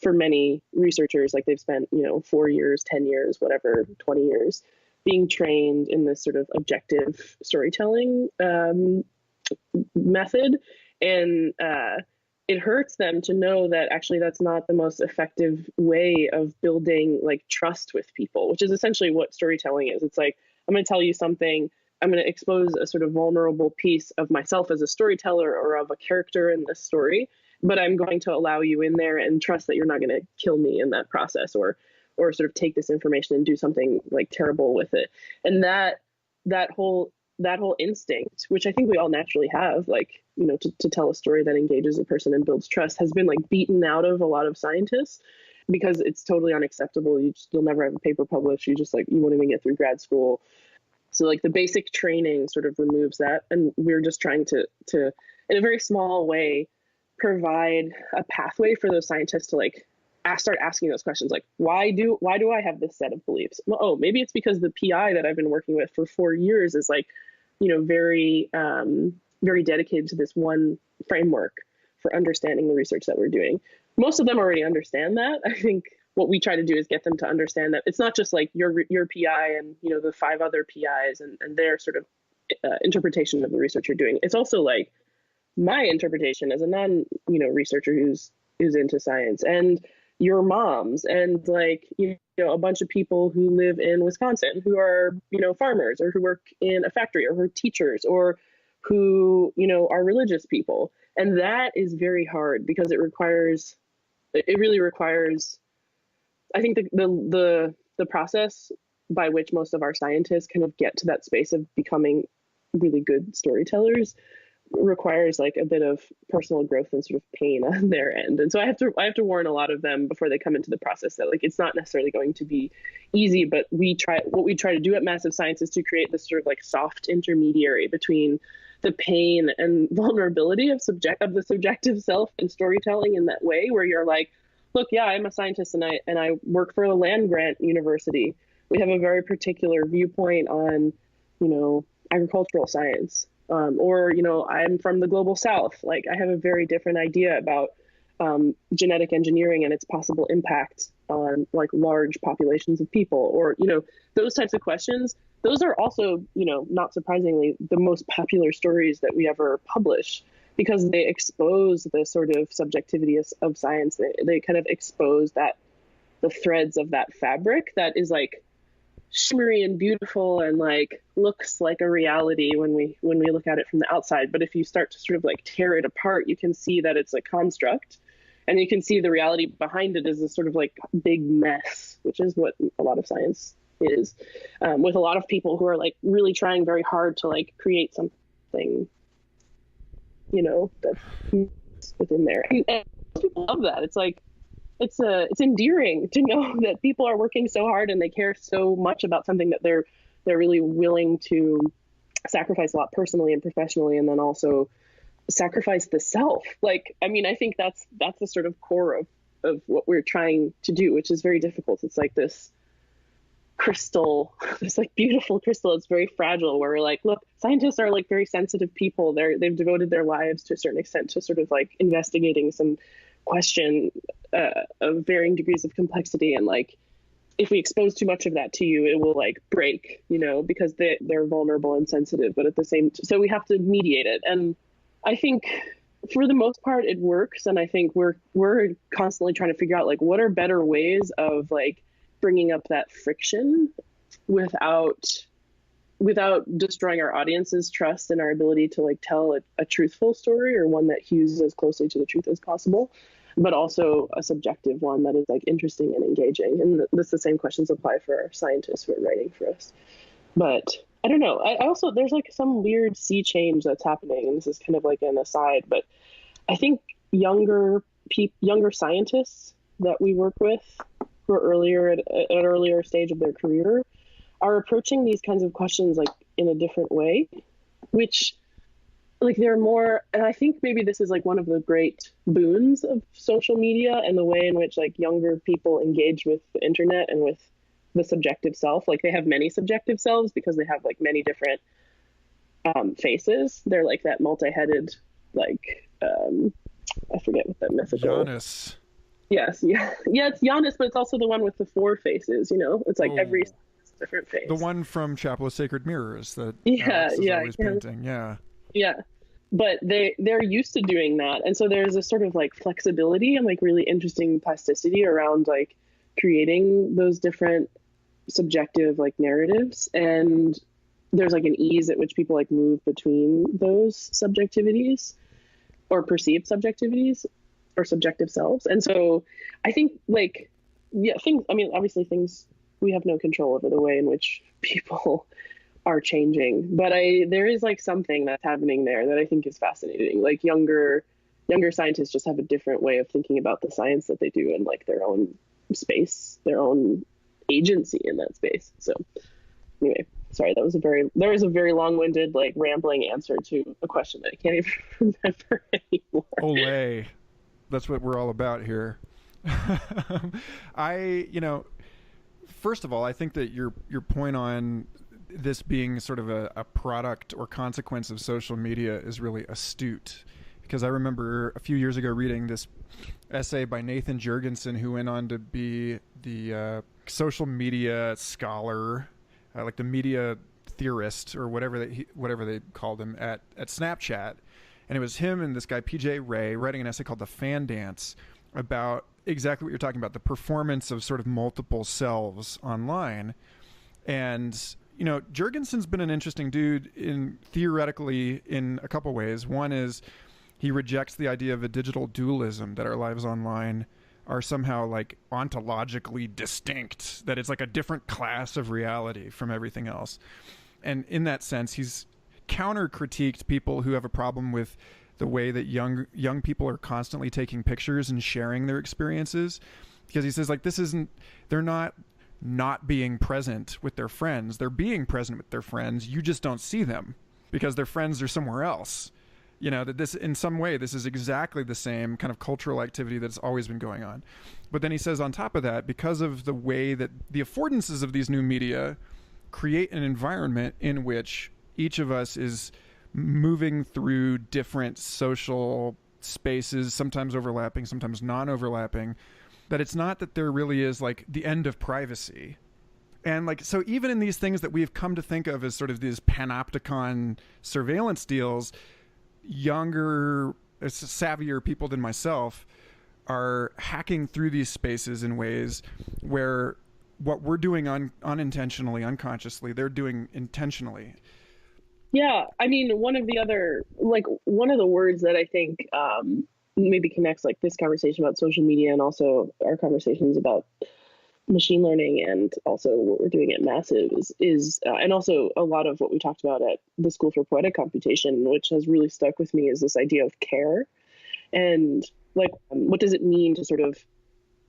for many researchers, like they've spent, 4 years, 10 years, whatever, 20 years being trained in this sort of objective storytelling method. And it hurts them to know that actually that's not the most effective way of building like trust with people, which is essentially what storytelling is. It's like, I'm going to tell you something, I'm going to expose a sort of vulnerable piece of myself as a storyteller or of a character in the story, but I'm going to allow you in there and trust that you're not going to kill me in that process, or sort of take this information and do something like terrible with it. And that whole instinct, which I think we all naturally have, like, to tell a story that engages a person and builds trust, has been like beaten out of a lot of scientists because it's totally unacceptable. You'll never have a paper published. You won't even get through grad school. So like the basic training sort of removes that. And we're just trying to in a very small way, provide a pathway for those scientists to like start asking those questions. Like, why do I have this set of beliefs? Well, oh, maybe it's because the PI that I've been working with for 4 years is like, very, very dedicated to this one framework for understanding the research that we're doing. Most of them already understand that. I think what we try to do is get them to understand that it's not just like your PI and, the 5 other PIs and their sort of interpretation of the research you're doing. It's also like my interpretation as a researcher who's into science, and your mom's, and like, a bunch of people who live in Wisconsin who are, farmers, or who work in a factory, or who are teachers, or who, are religious people. And that is very hard because it really requires, I think the process by which most of our scientists kind of get to that space of becoming really good storytellers requires like a bit of personal growth and sort of pain on their end. And so I have to warn a lot of them before they come into the process that like it's not necessarily going to be easy, but what we try to do at Massive Science is to create this sort of like soft intermediary between the pain and vulnerability of the subjective self and storytelling in that way, where you're like, look, yeah, I'm a scientist and I work for a land grant university. We have a very particular viewpoint on, agricultural science. Or, I'm from the global south. Like, I have a very different idea about genetic engineering and its possible impact on like large populations of people, or, those types of questions. Those are also, not surprisingly, the most popular stories that we ever publish, because they expose the sort of subjectivity of science. They kind of expose the threads of that fabric that is like shimmery and beautiful and like looks like a reality when we look at it from the outside. But if you start to sort of like tear it apart, you can see that it's a construct, and you can see the reality behind it is a sort of like big mess, which is what a lot of science is, with a lot of people who are like really trying very hard to like create something, that's within there. And people love that. It's like, it's endearing to know that people are working so hard and they care so much about something that they're really willing to sacrifice a lot personally and professionally, and then also sacrifice the self. Like, I mean, I think that's the sort of core of what we're trying to do, which is very difficult. It's like this crystal, this like beautiful crystal. It's very fragile, where we're like, look, scientists are like very sensitive people. They've devoted their lives to a certain extent to sort of like investigating some question of varying degrees of complexity, and like if we expose too much of that to you, it will like break, because they're vulnerable and sensitive. But at the same so we have to mediate it, and I think for the most part it works. And I think we're constantly trying to figure out like what are better ways of like bringing up that friction without destroying our audience's trust in our ability to like tell a truthful story, or one that hews as closely to the truth as possible, but also a subjective one that is like interesting and engaging. And the same questions apply for our scientists who are writing for us. But I don't know. I also, there's like some weird sea change that's happening, and this is kind of like an aside, but I think younger scientists that we work with who are earlier at an earlier stage of their career are approaching these kinds of questions like in a different way, which like they're more, and I think maybe this is like one of the great boons of social media and the way in which like younger people engage with the internet and with the subjective self. Like they have many subjective selves because they have like many different faces. They're like that multi-headed, like I forget what that mythical. Giannis. Yes, yeah, it's Giannis, but it's also the one with the 4 faces. It's like every different face. The one from Chapel of Sacred Mirrors that Alex is always painting. Yeah. But they're used to doing that, and so there's a sort of like flexibility and like really interesting plasticity around like creating those different subjective like narratives, and there's like an ease at which people like move between those subjectivities or perceived subjectivities or subjective selves. And so I think like, yeah, obviously things, we have no control over the way in which people are changing, but there is like something that's happening there that I think is fascinating. Like younger scientists just have a different way of thinking about the science that they do, and like their own space, their own agency in that space. So anyway, sorry, there was a very long-winded, like rambling answer to a question that I can't even remember anymore. Olay. That's what we're all about here. First of all, I think that your point on this being sort of a product or consequence of social media is really astute, because I remember a few years ago reading this essay by Nathan Jurgensen, who went on to be the social media scholar, like the media theorist or whatever they called him at Snapchat. And it was him and this guy, PJ Ray, writing an essay called The Fan Dance about exactly what you're talking about, the performance of sort of multiple selves online. And, Jurgensen's been an interesting dude theoretically in a couple ways. One is he rejects the idea of a digital dualism, that our lives online are somehow like ontologically distinct, that it's like a different class of reality from everything else. And in that sense, he's counter-critiqued people who have a problem with the way that young people are constantly taking pictures and sharing their experiences, because he says like they're not being present with their friends, they're being present with their friends, you just don't see them because their friends are somewhere else. You know, that this, in some way, this is exactly the same kind of cultural activity that's always been going on. But then he says on top of that, because of the way that the affordances of these new media create an environment in which each of us is moving through different social spaces, sometimes overlapping, sometimes non-overlapping, that it's not that there really is like the end of privacy. And like, so even in these things that we've come to think of as sort of these panopticon surveillance deals, younger, savvier people than myself are hacking through these spaces in ways where what we're doing unintentionally, unconsciously, they're doing intentionally. Yeah, I mean, one of the words that I think maybe connects like this conversation about social media and also our conversations about machine learning and also what we're doing at Massive is and also a lot of what we talked about at the School for Poetic Computation, which has really stuck with me, is this idea of care. And like, what does it mean to sort of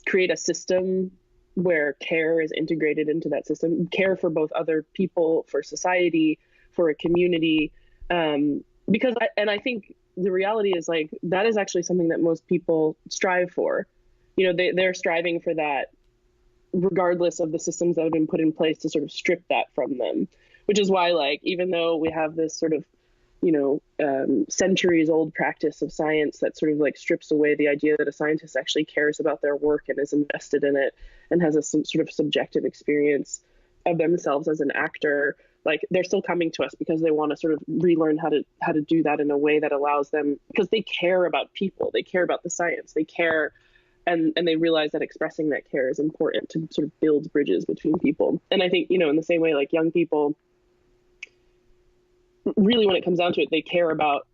create a system where care is integrated into that system, care for both other people, for society, for a community? Because I think the reality is like, that is actually something that most people strive for. You know, they're striving for that regardless of the systems that have been put in place to sort of strip that from them, which is why, like, even though we have this sort of, centuries old practice of science that sort of like strips away the idea that a scientist actually cares about their work and is invested in it and has a sort of subjective experience of themselves as an actor, like they're still coming to us because they want to sort of relearn how to do that in a way that allows them, because they care about people, they care about the science, they care. And they realize that expressing that care is important to sort of build bridges between people. And I think, in the same way, like young people, really when it comes down to it, they care about,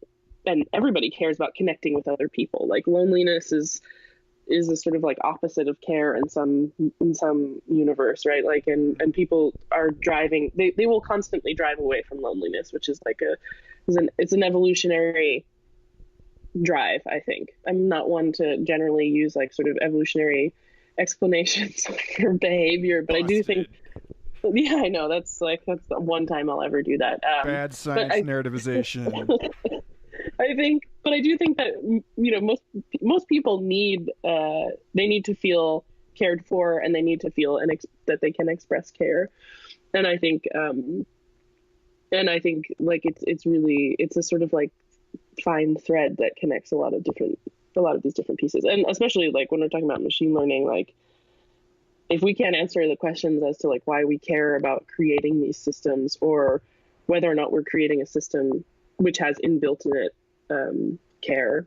and everybody cares about connecting with other people. Like loneliness is a sort of like opposite of care in some universe, right? Like, and people are driving, they will constantly drive away from loneliness, which is like it's an evolutionary drive. I think I'm not one to generally use like sort of evolutionary explanations for behavior, but I do think, yeah, I know that's the one time I'll ever do that. Bad science narrativization. I do think that most people need to feel cared for, and they need to feel that they can express care. And I think like it's a sort of like fine thread that connects a lot of these different pieces. And especially like when we're talking about machine learning, like if we can't answer the questions as to like why we care about creating these systems, or whether or not we're creating a system which has inbuilt in it care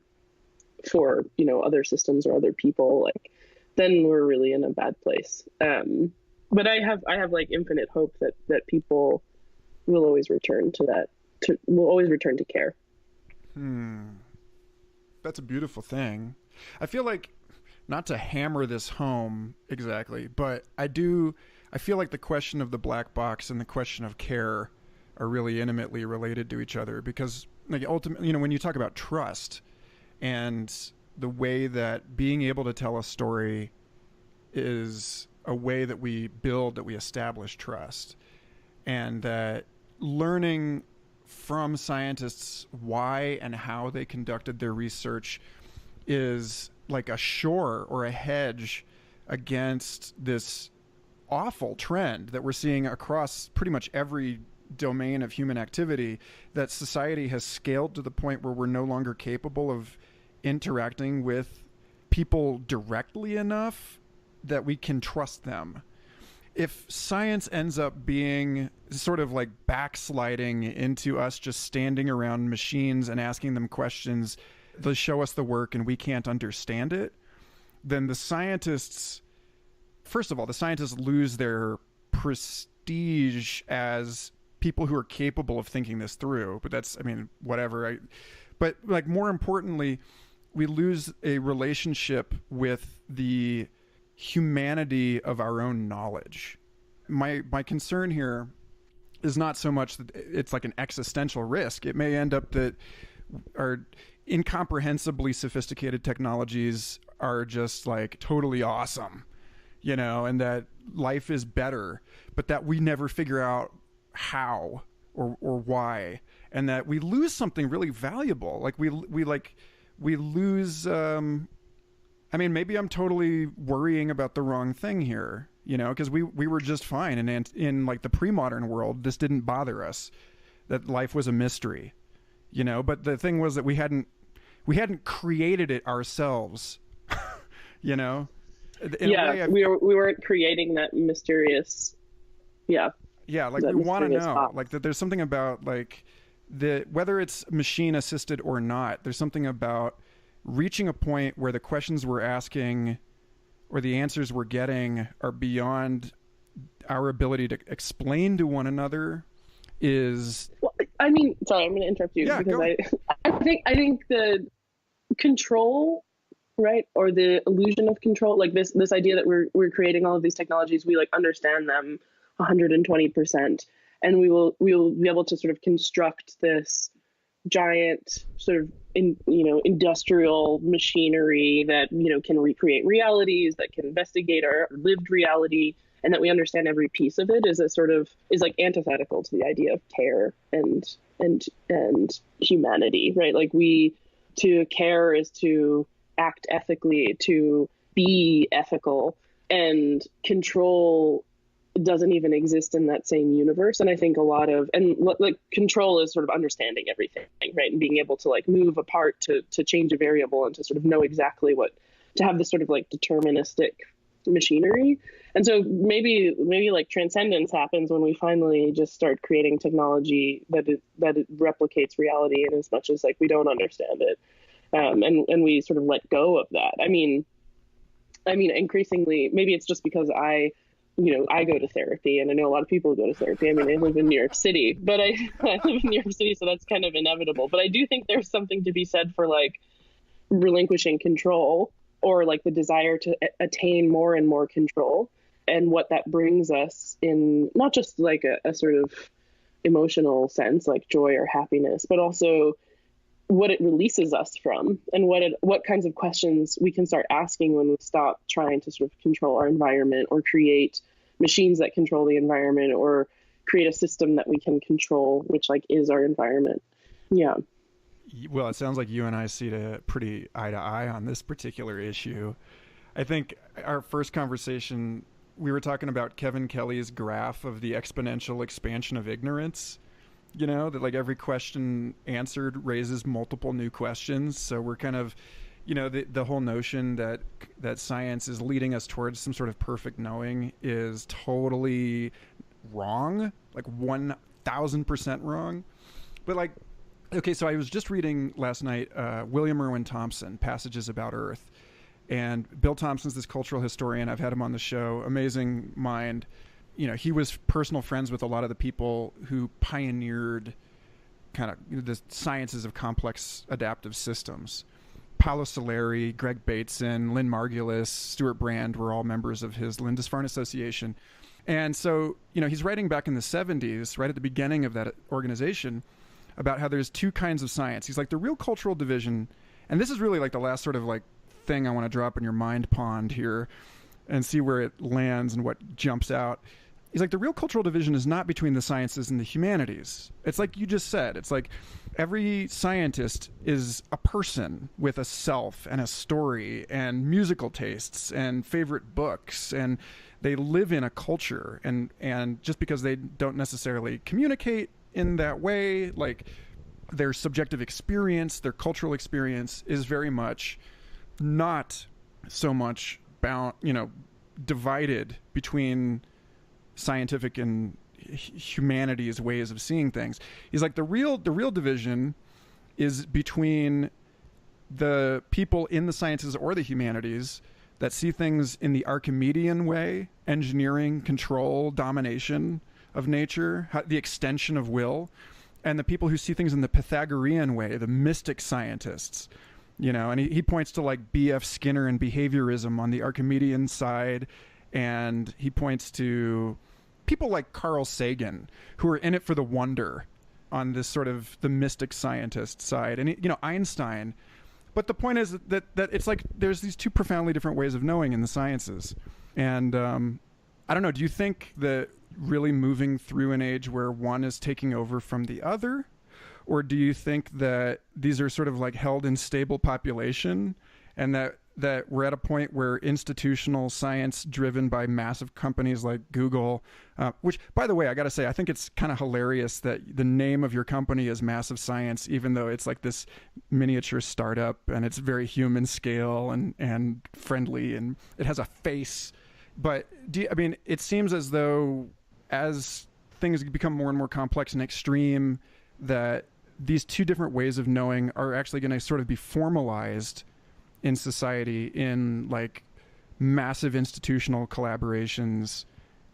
for other systems or other people, like then we're really in a bad place. But I have like infinite hope that people will always return to that, will always return to care. That's a beautiful thing. I feel like, not to hammer this home exactly, but I feel like the question of the black box and the question of care are really intimately related to each other, because like ultimately, when you talk about trust and the way that being able to tell a story is a way that we establish trust, and that learning from scientists why and how they conducted their research is like a shore or a hedge against this awful trend that we're seeing across pretty much every domain of human activity, that society has scaled to the point where we're no longer capable of interacting with people directly enough that we can trust them. If science ends up being sort of like backsliding into us just standing around machines and asking them questions, they'll show us the work and we can't understand it, then the scientists lose their prestige as people who are capable of thinking this through. But that's, whatever. But like more importantly, we lose a relationship with the humanity of our own knowledge. My concern here is not so much that it's like an existential risk. It may end up that our incomprehensibly sophisticated technologies are just like totally awesome, and that life is better, but that we never figure out how or why, and that we lose something really valuable. Like we lose. I mean, maybe I'm totally worrying about the wrong thing here, you know, because we were just fine, and in like the pre-modern world, this didn't bother us. That life was a mystery, you know. But the thing was that we hadn't created it ourselves, you know. We weren't creating that mysterious. Yeah, like we want to know, like that. There's something about like whether it's machine assisted or not. There's something about reaching a point where the questions we're asking or the answers we're getting are beyond our ability to explain to one another. Well, I mean, sorry, I'm going to interrupt you because I think the control, right, or the illusion of control, like this idea that we're creating all of these technologies, we like understand them 120%, and we'll be able to sort of construct this giant sort of industrial machinery that can recreate realities, that can investigate our lived reality, and that we understand every piece of it is like antithetical to the idea of care and humanity, right? Like to care is to act ethically, to be ethical, and control doesn't even exist in that same universe. And I think like control is sort of understanding everything, right? And being able to like move a part to change a variable and to sort of know exactly to have this sort of like deterministic machinery. And so maybe like transcendence happens when we finally just start creating technology that it replicates reality in as much as like we don't understand it. And we sort of let go of that. I mean, increasingly, maybe it's just because I go to therapy, and I know a lot of people go to therapy. I mean, I live in New York City, but I live in New York City, so that's kind of inevitable. But I do think there's something to be said for like relinquishing control, or like the desire to attain more and more control, and what that brings us in not just like a sort of emotional sense, like joy or happiness, but also what it releases us from, and what kinds of questions we can start asking when we stop trying to sort of control our environment, or create machines that control the environment, or create a system that we can control, which like is our environment. Yeah. Well, it sounds like you and I see pretty eye to eye on this particular issue. I think our first conversation, we were talking about Kevin Kelly's graph of the exponential expansion of ignorance. You know, that like every question answered raises multiple new questions. So we're kind of, the whole notion that science is leading us towards some sort of perfect knowing is totally wrong, like 1,000% wrong. But like, okay, so I was just reading last night William Irwin Thompson, Passages About Earth. And Bill Thompson's this cultural historian. I've had him on the show. Amazing mind. He was personal friends with a lot of the people who pioneered kind of the sciences of complex adaptive systems. Paolo Soleri, Greg Bateson, Lynn Margulis, Stuart Brand were all members of his Lindisfarne Association. And so, he's writing back in the 70s, right at the beginning of that organization, about how there's two kinds of science. He's like, the real cultural division, and this is really like the last sort of like thing I want to drop in your mind pond here and see where it lands and what jumps out. He's like, the real cultural division is not between the sciences and the humanities. It's like you just said. It's like every scientist is a person with a self and a story and musical tastes and favorite books, and they live in a culture. And just because they don't necessarily communicate in that way, like their subjective experience, their cultural experience is very much not so much bound, divided between scientific and humanities ways of seeing things. He's like, the real division is between the people in the sciences or the humanities that see things in the Archimedean way, engineering, control, domination of nature, the extension of will, and the people who see things in the Pythagorean way, the mystic scientists. And he points to like B.F. Skinner and behaviorism on the Archimedean side, and he points to people like Carl Sagan, who are in it for the wonder on this sort of the mystic scientist side, and Einstein. But the point is that it's like there's these two profoundly different ways of knowing in the sciences. And I don't know, do you think that really moving through an age where one is taking over from the other? Or do you think that these are sort of like held in stable population, and that we're at a point where institutional science driven by massive companies like Google, which, by the way, I got to say, I think it's kind of hilarious that the name of your company is Massive Science, even though it's like this miniature startup and it's very human scale and friendly and it has a face. But it seems as though as things become more and more complex and extreme, that these two different ways of knowing are actually going to sort of be formalized in society in like massive institutional collaborations,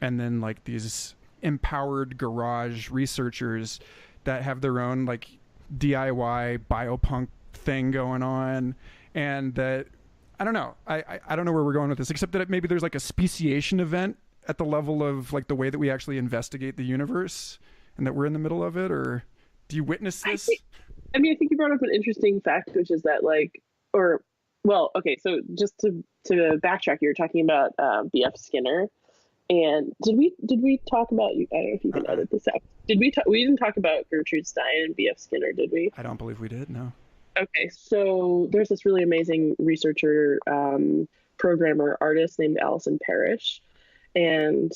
and then like these empowered garage researchers that have their own like DIY biopunk thing going on. And that, I don't know, I don't know where we're going with this, except that maybe there's like a speciation event at the level of like the way that we actually investigate the universe, and that we're in the middle of it. Or do you witness this? I think you brought up an interesting fact, which is that so just to backtrack, you were talking about B.F. Skinner, and did we talk about, I don't know if you can edit this out. We didn't talk about Gertrude Stein and B.F. Skinner, did we? I don't believe we did, no. Okay, so there's this really amazing researcher, programmer, artist named Alison Parrish, and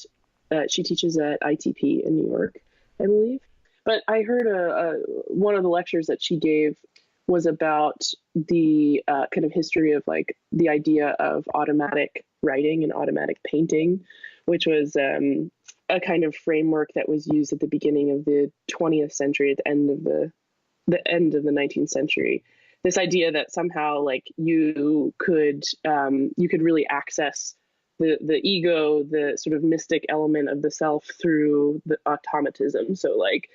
she teaches at ITP in New York, I believe. But I heard one of the lectures that she gave was about the kind of history of like the idea of automatic writing and automatic painting, which was a kind of framework that was used at the beginning of the 20th century, at the end of the 19th century. This idea that somehow like you could really access the ego, the sort of mystic element of the self through the automatism. So like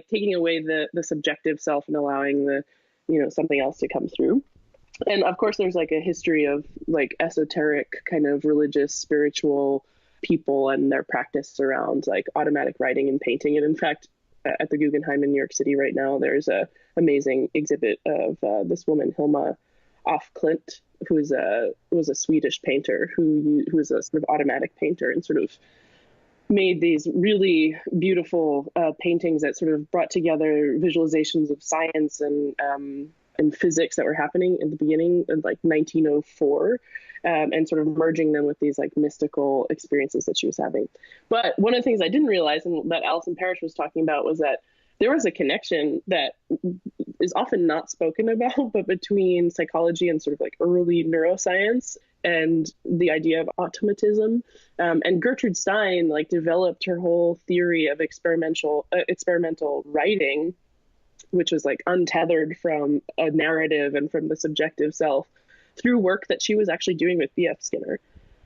taking away the subjective self and allowing the, something else to come through. And of course there's like a history of like esoteric kind of religious, spiritual people and their practice around like automatic writing and painting. And in fact, at the Guggenheim in New York City right now, there's a amazing exhibit of this woman, Hilma af Klint, who was a Swedish painter who was a sort of automatic painter and sort of made these really beautiful paintings that sort of brought together visualizations of science and physics that were happening in the beginning of like 1904, and sort of merging them with these like mystical experiences that she was having. But one of the things I didn't realize, and that Alison Parrish was talking about, was that there was a connection that is often not spoken about, but between psychology and sort of like early neuroscience and the idea of automatism. And Gertrude Stein like developed her whole theory of experimental writing, which was like untethered from a narrative and from the subjective self, through work that she was actually doing with B.F. Skinner,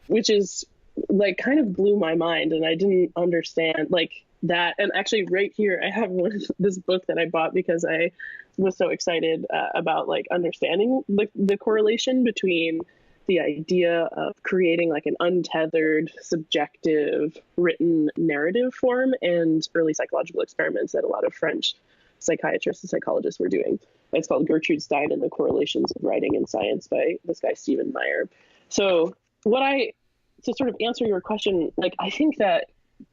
which is like kind of blew my mind. And I didn't understand like that. And actually right here, I have this book that I bought because I was so excited about like understanding the correlation between the idea of creating like an untethered, subjective, written narrative form and early psychological experiments that a lot of French psychiatrists and psychologists were doing. It's called Gertrude Stein and the Correlations of Writing and Science by this guy, Stephen Meyer. So to sort of answer your question, like, I think that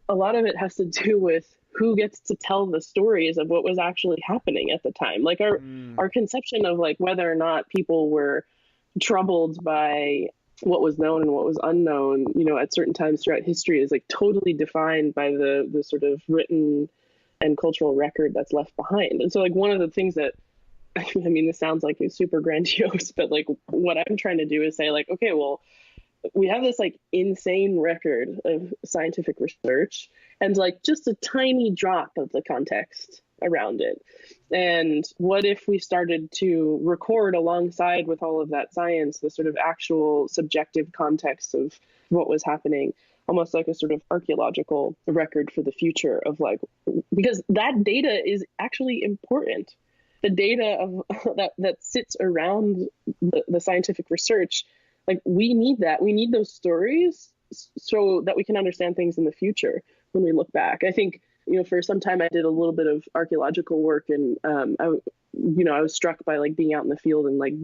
a lot of it has to do with who gets to tell the stories of what was actually happening at the time. Like our conception of like whether or not people were troubled by what was known and what was unknown, at certain times throughout history is like totally defined by the sort of written and cultural record that's left behind. And so like one of the things that, this sounds like it's super grandiose, but like what I'm trying to do is say like, okay, well, we have this like insane record of scientific research and like just a tiny drop of the context around it. And what if we started to record alongside with all of that science, the sort of actual subjective context of what was happening, almost like a sort of archaeological record for the future of like, because that data is actually important. The data of that sits around the scientific research, like we need that. We need those stories so that we can understand things in the future when we look back. I think, for some time I did a little bit of archaeological work, and I was struck by like being out in the field and like,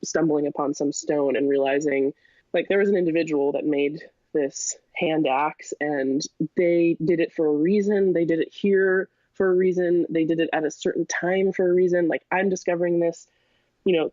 stumbling upon some stone and realizing like there was an individual that made this hand axe, and they did it for a reason. They did it here for a reason. They did it at a certain time for a reason. Like, I'm discovering this,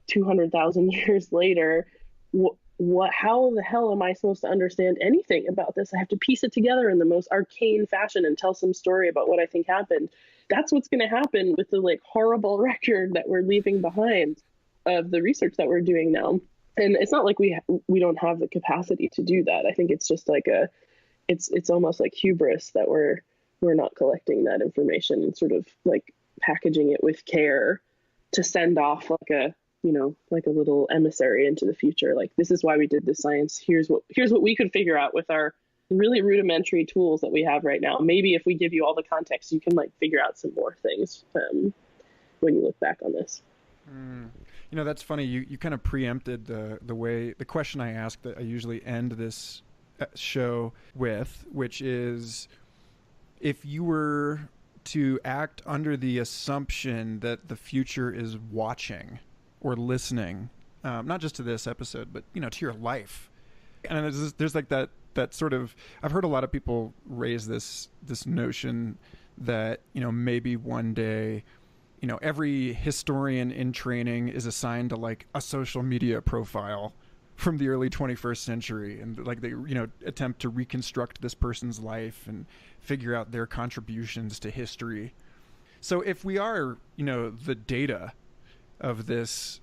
200,000 years later. How the hell am I supposed to understand anything about this? I have to piece it together in the most arcane fashion and tell some story about what I think happened. That's what's going to happen with the horrible record that we're leaving behind of the research that we're doing now. And it's not like we don't have the capacity to do that. I think it's just it's almost like hubris that we're not collecting that information and sort of packaging it with care to send off like a little emissary into the future. Like, this is why we did this science. Here's what we could figure out with our really rudimentary tools that we have right now. Maybe if we give you all the context, you can figure out some more things when you look back on this. That's funny. You kind of preempted the question I asked that I usually end this show with, which is, if you were to act under the assumption that the future is watching or listening, not just to this episode, but to your life, and there's that sort of, I've heard a lot of people raise this notion that maybe one day, every historian in training is assigned to a social media profile from the early 21st century, and they attempt to reconstruct this person's life and figure out their contributions to history. So if we are the data of this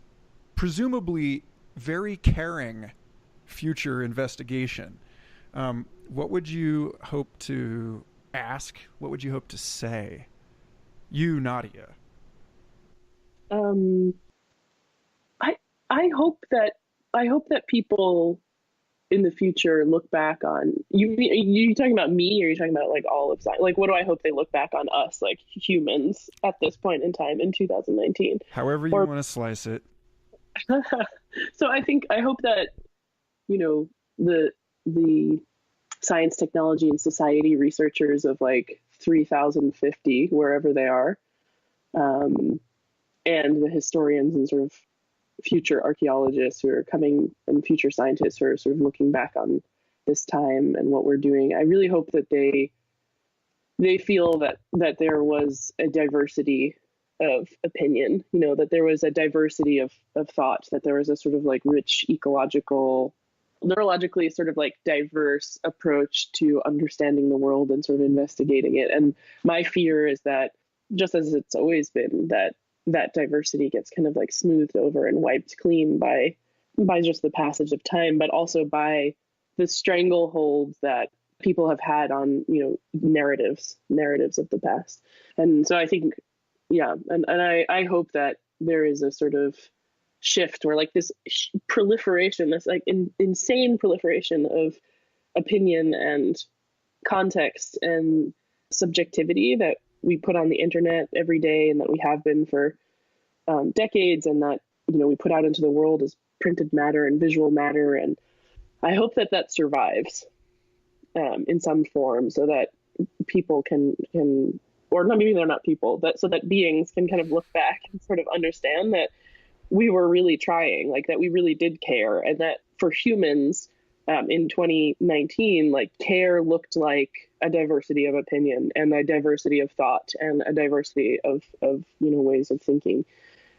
presumably very caring future investigation, what would you hope to ask? What would you hope to say? You, Nadja. I hope that people in the future look back on you talking about me, or are you talking about all of science? What do I hope they look back on us, humans, at this point in time in 2019? However you want to slice it. So I hope that the science, technology, and society researchers of 3050, wherever they are, and the historians and sort of future archaeologists who are coming, and future scientists who are sort of looking back on this time and what we're doing, I really hope that they feel that there was a diversity of opinion, that there was a diversity of thought, that there was a sort of rich ecological, neurologically sort of diverse approach to understanding the world and sort of investigating it. And my fear is that, just as it's always been, that diversity gets kind of smoothed over and wiped clean by just the passage of time, but also by the strangleholds that people have had on, narratives of the past. And so I think, and I hope that there is a sort of shift where this proliferation, this insane proliferation of opinion and context and subjectivity that we put on the internet every day, and that we have been for decades, and that we put out into the world as printed matter and visual matter. And I hope that survives in some form, so that people can, or not, maybe they're not people, but so that beings can kind of look back and sort of understand that we were really trying, that we really did care, and that for humans in 2019, care looked like a diversity of opinion and a diversity of thought and a diversity of ways of thinking.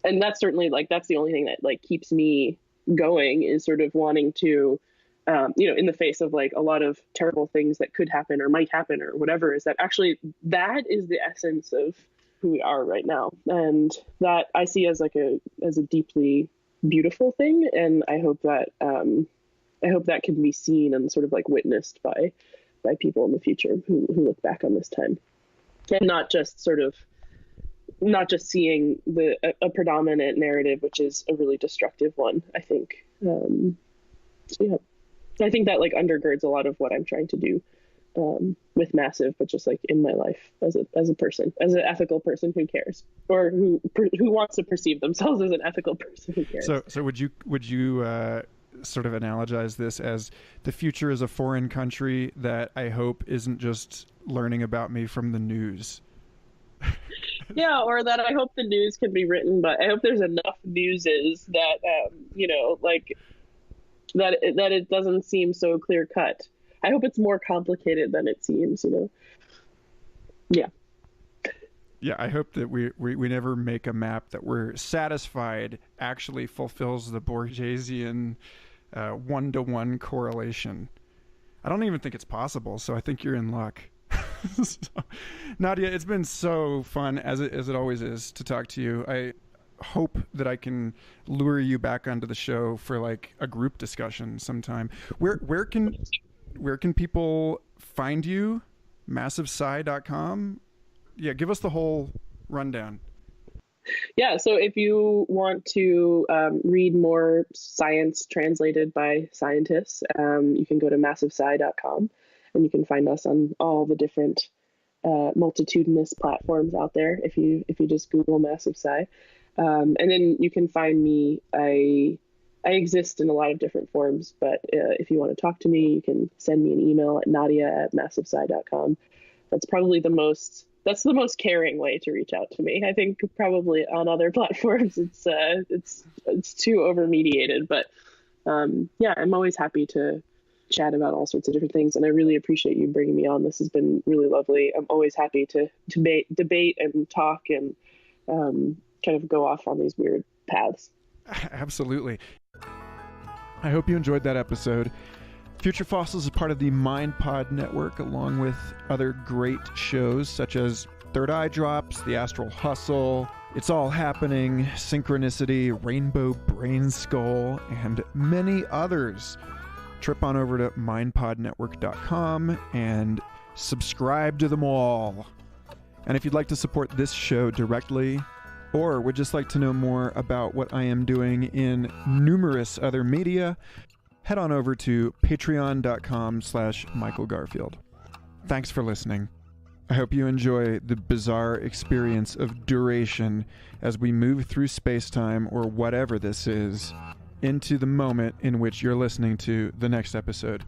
And that's certainly that's the only thing that keeps me going, is sort of wanting to, in the face of a lot of terrible things that could happen or might happen or whatever, is that actually that is the essence of who we are right now. And that I see as a deeply beautiful thing. And I hope that can be seen and sort of witnessed by people in the future who look back on this time, and not just seeing a predominant narrative, which is a really destructive one, I think. I think that undergirds a lot of what I'm trying to do with Massive, but just in my life as a person, as an ethical person who cares, or who wants to perceive themselves as an ethical person who cares. So would you sort of analogize this as the future is a foreign country that I hope isn't just learning about me from the news? Yeah, or that I hope the news can be written, but I hope there's enough newses that that it doesn't seem so clear cut. I hope it's more complicated than it seems, Yeah. Yeah, I hope that we never make a map that we're satisfied actually fulfills the Borgesian one-to-one correlation. I don't even think it's possible, so I think you're in luck. So, Nadja, it's been so fun, as it always is, to talk to you. I hope that I can lure you back onto the show for like a group discussion sometime. Where can people find you? MassivePsi.com? Yeah, give us the whole rundown. Yeah, so if you want to read more science translated by scientists, you can go to MassivePsi.com, and you can find us on all the different multitudinous platforms out there if you just Google MassivePsi. And then you can find me. I exist in a lot of different forms, but if you want to talk to me, you can send me an email at Nadja@MassivePsi.com. That's probably the most caring way to reach out to me. I think probably on other platforms it's too over mediated, but yeah, I'm always happy to chat about all sorts of different things, and I really appreciate you bringing me on. This has been really lovely. I'm always happy to debate and talk and kind of go off on these weird paths. Absolutely. I hope you enjoyed that episode. Future Fossils is part of the MindPod network, along with other great shows such as Third Eye Drops, The Astral Hustle, It's All Happening, Synchronicity, Rainbow Brain Skull, and many others. Trip on over to mindpodnetwork.com and subscribe to them all. And if you'd like to support this show directly, or would just like to know more about what I am doing in numerous other media, head on over to patreon.com/Michael Garfield. Thanks for listening. I hope you enjoy the bizarre experience of duration as we move through space-time, or whatever this is, into the moment in which you're listening to the next episode.